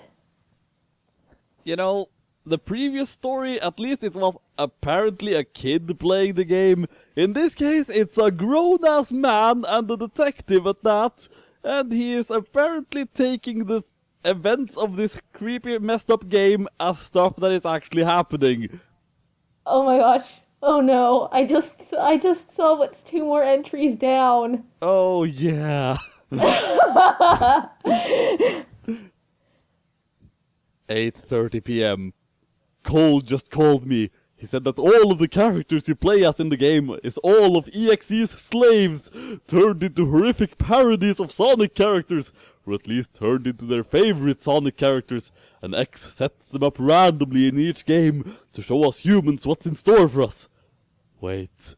You know, the previous story, at least it was apparently a kid playing the game. In this case, it's a grown-ass man and a detective at that. And he is apparently taking the events of this creepy, messed up game as stuff that is actually happening.
Oh my gosh. Oh no. I just saw what's 2 more entries down.
Oh yeah. 8:30 p.m. Cole just called me. He said that all of the characters you play as in the game is all of EXE's slaves, turned into horrific parodies of Sonic characters, or at least turned into their favorite Sonic characters, and X sets them up randomly in each game to show us humans what's in store for us. Wait.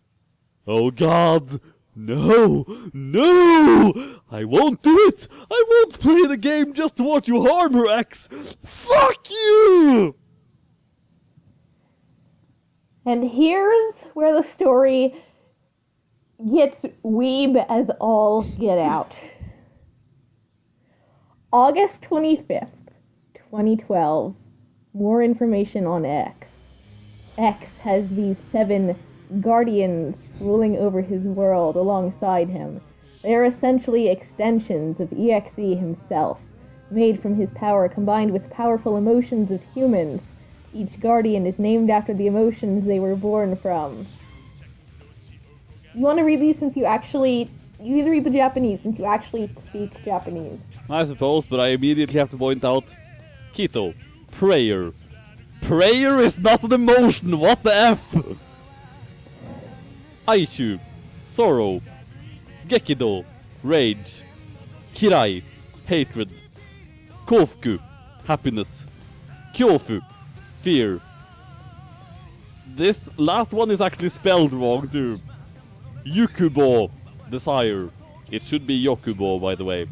Oh god! No! No! I won't do it! I won't play the game just to watch you harm her, X! Fuck you!
And here's where the story gets weeb as all get out. August 25th, 2012. More information on X. X has these 7 guardians ruling over his world alongside him. They are essentially extensions of EXE himself, made from his power combined with powerful emotions of humans. Each guardian is named after the emotions they were born from. You want to read these since you either read the Japanese since you actually speak Japanese.
I suppose, but I immediately have to point out Kito, prayer. Prayer is not an emotion, what the F? Aichu, sorrow. Gekido, rage. Kirai, hatred. Kofuku, happiness. Kyofu, fear. This last one is actually spelled wrong too. Yukubo, desire. It should be Yokubo, by the way.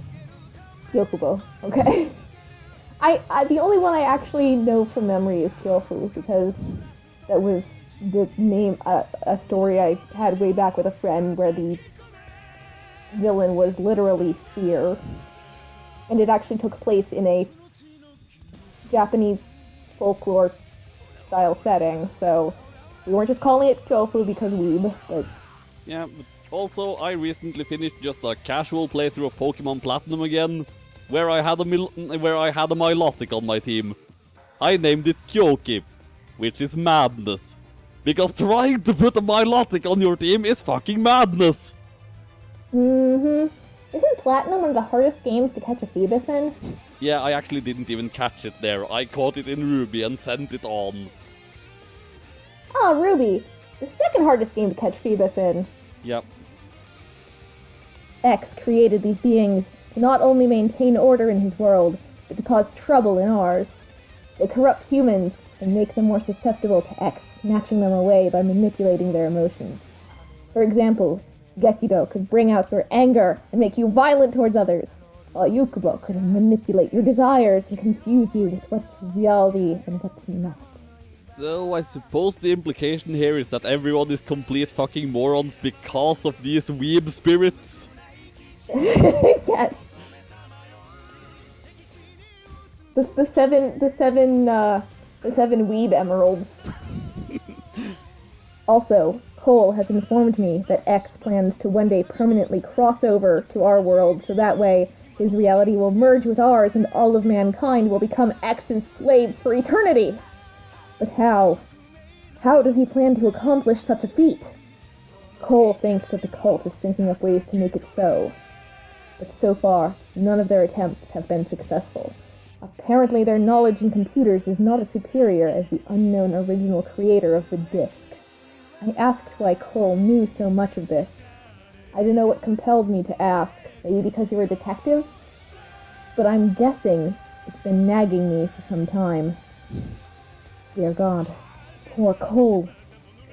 Yokubo, okay. I the only one I actually know from memory is Kyofu, because that was the name, a story I had way back with a friend where the villain was literally fear. And it actually took place in a Japanese folklore style setting, so we weren't just calling it Kyofu because weeb, but...
Yeah, but also I recently finished just a casual playthrough of Pokemon Platinum again, where I had a Milotic on my team. I named it Kyoki, which is madness. Because trying to put a Milotic on your team is fucking madness!
Isn't Platinum one of the hardest games to catch a Phoebus in?
Yeah, I actually didn't even catch it there. I caught it in Ruby and sent it on.
Ah, Ruby. The second hardest game to catch Phoebus in.
Yep.
X created these beings to not only maintain order in his world, but to cause trouble in ours. They corrupt humans and make them more susceptible to X, snatching them away by manipulating their emotions. For example, Gekido could bring out your anger and make you violent towards others, while Yukubo could manipulate your desires and confuse you with what's reality and what's not.
So I suppose the implication here is that everyone is complete fucking morons because of these weeb spirits?
Yes. The seven weeb emeralds. Also, Cole has informed me that X plans to one day permanently cross over to our world, so that way his reality will merge with ours and all of mankind will become X's slaves for eternity. But how? How does he plan to accomplish such a feat? Cole thinks that the cult is thinking up ways to make it so. But so far, none of their attempts have been successful. Apparently their knowledge in computers is not as superior as the unknown original creator of the disk. I asked why Cole knew so much of this. I don't know what compelled me to ask, maybe because you're a detective? But I'm guessing it's been nagging me for some time. Dear God, poor Cole.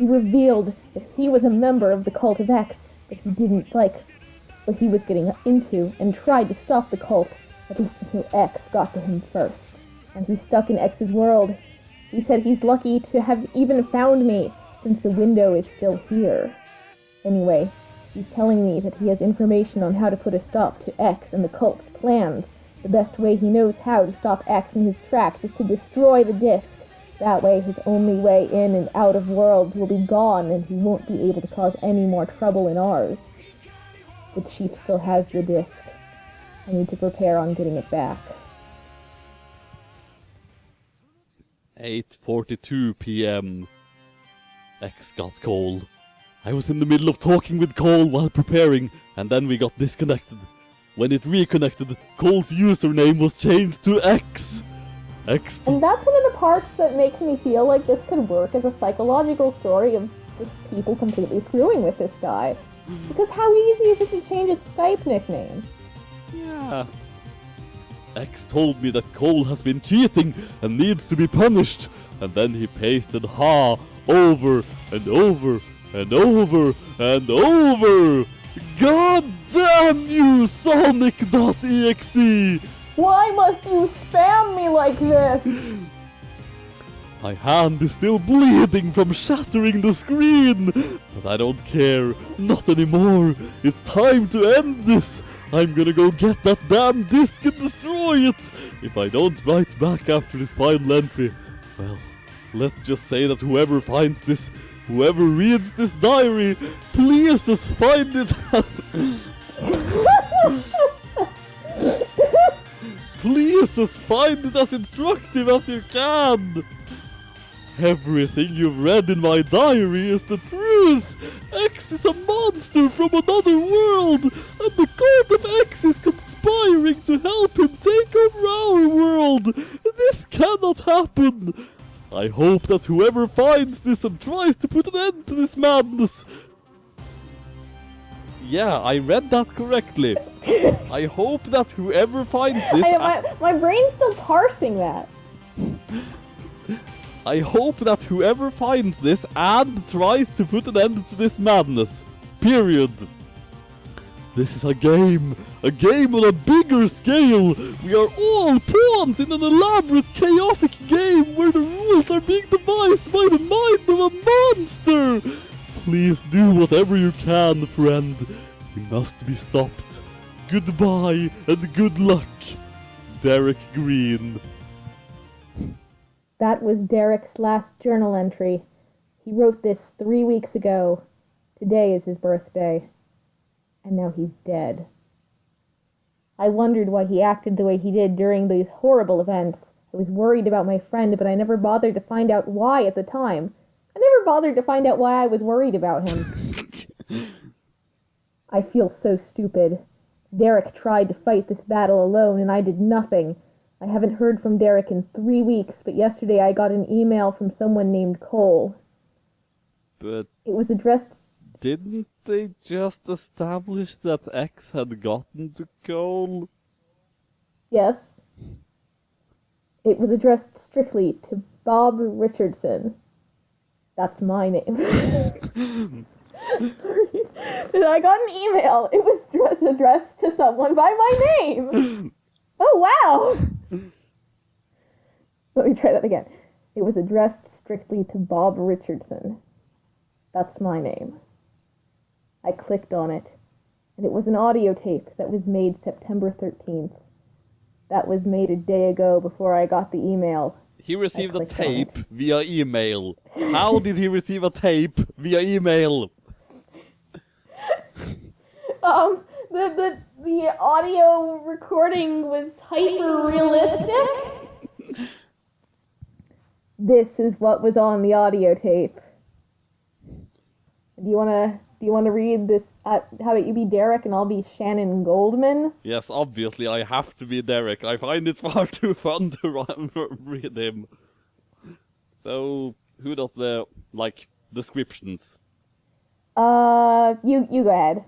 He revealed that he was a member of the cult of X, but he didn't like what he was getting into and tried to stop the cult, at least until X got to him first. And he's stuck in X's world. He said he's lucky to have even found me, since the window is still here. Anyway, he's telling me that he has information on how to put a stop to X and the cult's plans. The best way he knows how to stop X in his tracks is to destroy the disc. That way, his only way in and out of worlds will be gone, and he won't be able to cause any more trouble in ours. The chief still has the disc. I need to prepare on getting it back.
8:42 p.m. X got Cole. I was in the middle of talking with Cole while preparing, and then we got disconnected. When it reconnected, Cole's username was changed to X. X.
And that's one of the parts that makes me feel like this could work as a psychological story of just people completely screwing with this guy. Because how easy is it to change his Skype nickname?
Yeah. X told me that Cole has been cheating and needs to be punished, and then he pasted "ha" over and over and over and over. God damn you, Sonic.exe!
Why must you spam me like this?
My hand is still bleeding from shattering the screen, but I don't care, not anymore. It's time to end this. I'm gonna go get that damn disc and destroy it. If I don't write back after this final entry, well, let's just say that whoever finds this, whoever reads this diary, please just find it. Please just find it as instructive as you can. Everything you've read in my diary is the truth. X is a monster from another world, and the cult of X is conspiring to help him take over our world. This cannot happen. I hope that whoever finds this and tries to put an end to this madness... Yeah, I read that correctly. I hope that whoever finds this...
My brain's still parsing that.
I hope that whoever finds this and tries to put an end to this madness. Period. This is a game on a bigger scale. We are all pawns in an elaborate, chaotic game where the rules are being devised by the mind of a monster. Please do whatever you can, friend. We must be stopped. Goodbye and good luck. Derek Green.
That was Derek's last journal entry. He wrote this 3 weeks ago. Today is his birthday. And now he's dead. I wondered why he acted the way he did during these horrible events. I was worried about my friend, but I never bothered to find out why at the time. I never bothered to find out why I was worried about him. I feel so stupid. Derek tried to fight this battle alone, and I did nothing. I haven't heard from Derek in 3 weeks, but yesterday I got an email from someone named Cole.
But
it was addressed...
Didn't they just establish that X had gotten to Cole?
Yes. It was addressed strictly to Bob Richardson. That's my name. I got an email. It was addressed to someone by my name. Oh, wow. Let me try that again. It was addressed strictly to Bob Richardson. That's my name. I clicked on it, and it was an audio tape that was made September 13th. That was made a day ago before I got the email.
He received a tape via email. How did he receive a tape via email?
The audio recording was hyper-realistic. This is what was on the audio tape. Do you wanna read this? How about you be Derek and I'll be Shannon Goldman?
Yes, obviously I have to be Derek. I find it far too fun to read him. So, who does the, descriptions?
You go ahead.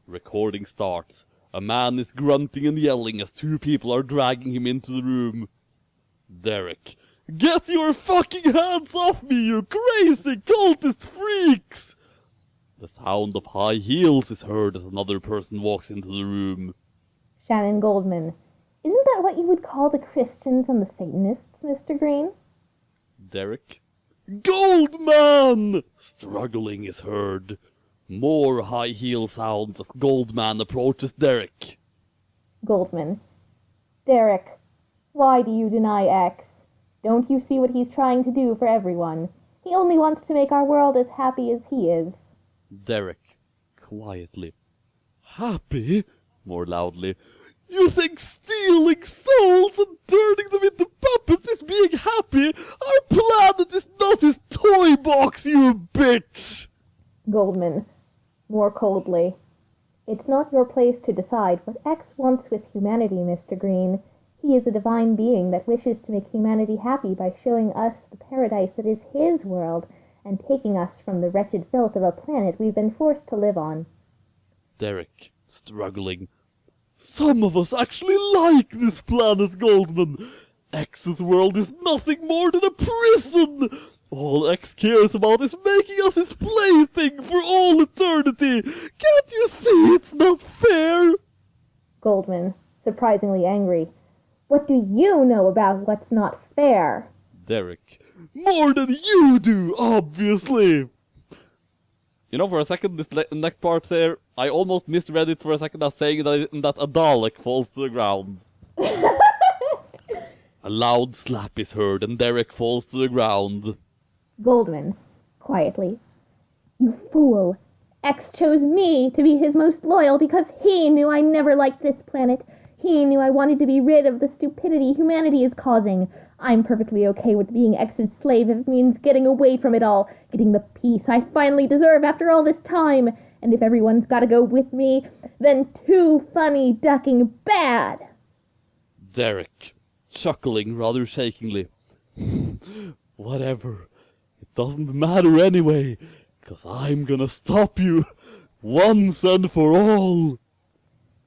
Recording starts. A man is grunting and yelling as two people are dragging him into the room. Derek. Get your fucking hands off me, you crazy cultist freaks! The sound of high heels is heard as another person walks into the room.
Shannon Goldman. Isn't that what you would call the Christians and the Satanists, Mr. Green?
Derek. Goldman! Struggling is heard. More high heel sounds as Goldman approaches Derek.
Goldman. Derek, why do you deny X? Don't you see what he's trying to do for everyone? He only wants to make our world as happy as he is.
Derek, quietly. Happy? More loudly. You think stealing souls and turning them into puppets is being happy? Our planet is not his toy box, you bitch!
Goldman. More coldly. It's not your place to decide what X wants with humanity, Mr. Green. He is a divine being that wishes to make humanity happy by showing us the paradise that is his world and taking us from the wretched filth of a planet we've been forced to live on.
Derek, struggling. Some of us actually like this planet, Goldman. X's world is nothing more than a prison. All X cares about is making us his plaything for all eternity. Can't you see it's not fair?
Goldman, surprisingly angry. What do you know about what's not fair?
Derek, more than you do, obviously. You know, for a second, this next part there, I almost misread it for a second as saying that a Dalek falls to the ground. A loud slap is heard and Derek falls to the ground.
Goldman, quietly. You fool! X chose me to be his most loyal because he knew I never liked this planet. He knew I wanted to be rid of the stupidity humanity is causing. I'm perfectly okay with being X's slave if it means getting away from it all, getting the peace I finally deserve after all this time. And if everyone's gotta go with me, then too funny ducking bad.
Derek, chuckling rather shakingly. Whatever. It doesn't matter anyway, 'cause I'm gonna stop you once and for all.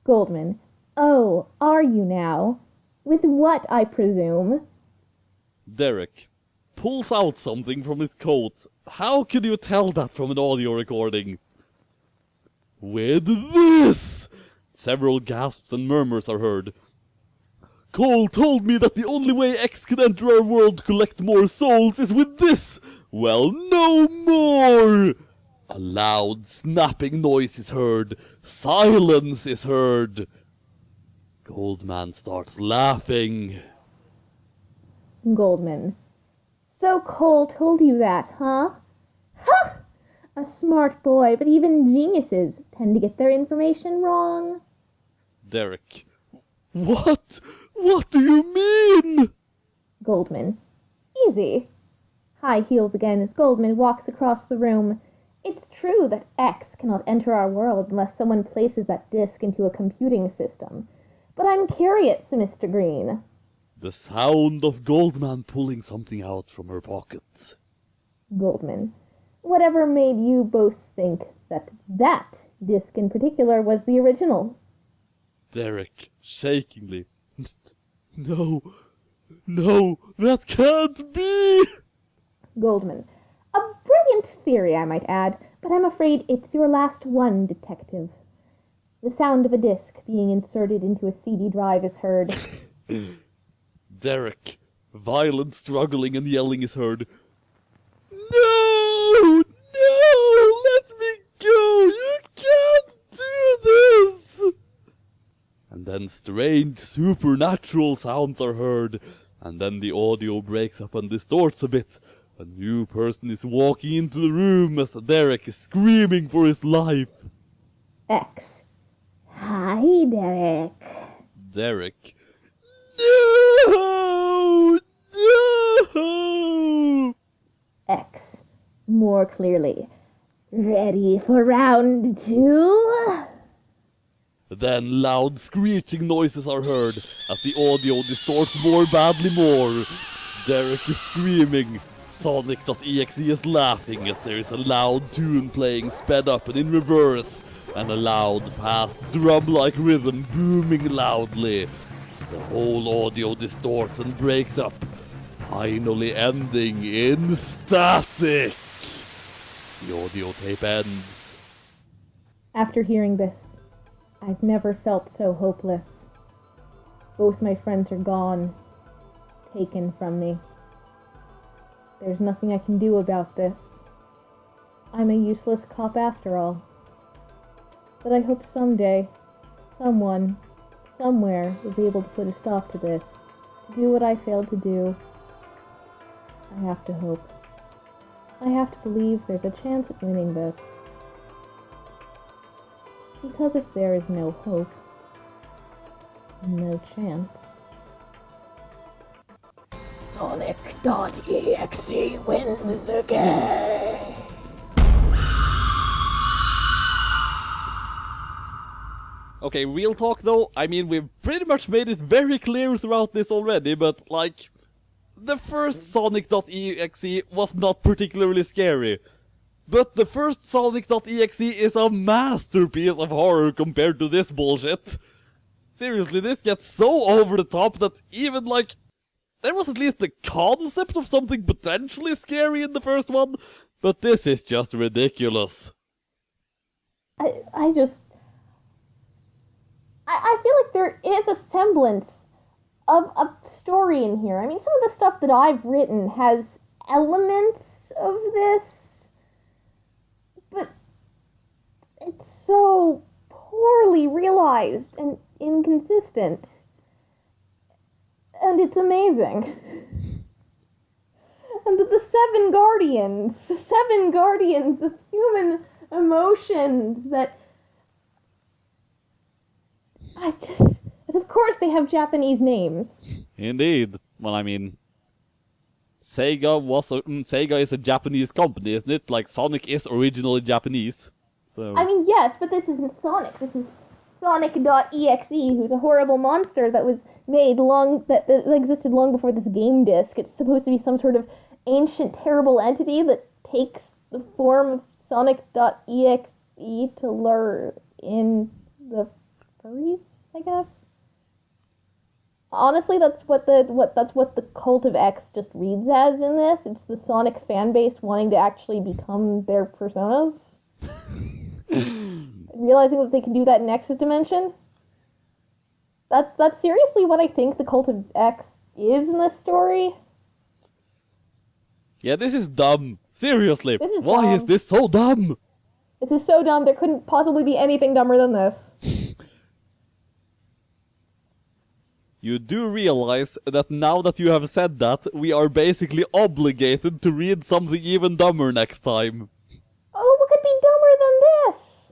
Goldman. Oh, are you now? With what, I presume?
Derek pulls out something from his coat. How can you tell that from an audio recording? With this! Several gasps and murmurs are heard. Cole told me that the only way X can enter our world to collect more souls is with this! Well, no more! A loud snapping noise is heard. Silence is heard. Goldman starts laughing.
Goldman. So Cole told you that, huh? Ha! A smart boy, but even geniuses tend to get their information wrong.
Derek. What? What do you mean?
Goldman. Easy. High heels again as Goldman walks across the room. It's true that X cannot enter our world unless someone places that disk into a computing system. But I'm curious, Mr. Green.
The sound of Goldman pulling something out from her pocket.
Goldman. Whatever made you both think that disk in particular was the original?
Derek, shakingly. No, that can't be!
Goldman. A brilliant theory, I might add, but I'm afraid it's your last one, detective. The sound of a disc being inserted into a CD drive is heard.
Derek, violent struggling and yelling is heard. No! Let me go! You can't do this! And then strange supernatural sounds are heard, and then the audio breaks up and distorts a bit. A new person is walking into the room as Derek is screaming for his life.
X. Hi, Derek.
Derek. No!
X. More clearly. Ready for round 2?
Then loud screeching noises are heard as the audio distorts more badly more. Derek is screaming. Sonic.exe is laughing as there is a loud tune playing sped up and in reverse, and a loud, fast, drum-like rhythm booming loudly. The whole audio distorts and breaks up. finally ending in static. The audio tape ends.
After hearing this, I've never felt so hopeless. Both my friends are gone, taken from me. There's nothing I can do about this. I'm a useless cop after all. But I hope someday, someone, somewhere will be able to put a stop to this, to do what I failed to do. I have to hope. I have to believe there's a chance at winning this. Because if there is no hope, no chance.
Sonic.exe wins the game.
Okay, real talk though, I mean, we've pretty much made it very clear throughout this already, but like, the first Sonic.exe was not particularly scary. But the first Sonic.exe is a masterpiece of horror compared to this bullshit. Seriously, this gets so over the top that even like, there was at least the concept of something potentially scary in the first one, but this is just ridiculous.
I feel like there is a semblance of a story in here. I mean, some of the stuff that I've written has elements of this, but it's so poorly realized and inconsistent. And it's amazing. And the seven guardians of human emotions that and of course they have Japanese names.
Indeed. Well, I mean, Sega is a Japanese company, isn't it? Like, Sonic is originally Japanese. So
I mean, yes, but this isn't Sonic. This is Sonic.exe, who's a horrible monster that was made that existed long before this game disc. It's supposed to be some sort of ancient, terrible entity that takes the form of Sonic.exe to lure in the furries, I guess. Honestly, that's what the Cult of X just reads as in this. It's the Sonic fan base wanting to actually become their personas. Realizing that they can do that in X's dimension. That's seriously what I think the Cult of X is in this story.
yeah, this is dumb. Seriously,
This is
why
dumb.
is this so dumb?
This is so dumb, there couldn't possibly be anything dumber than this.
You do realize that now that you have said that, we are basically obligated to read something even dumber next time.
Oh, what could be dumber than this?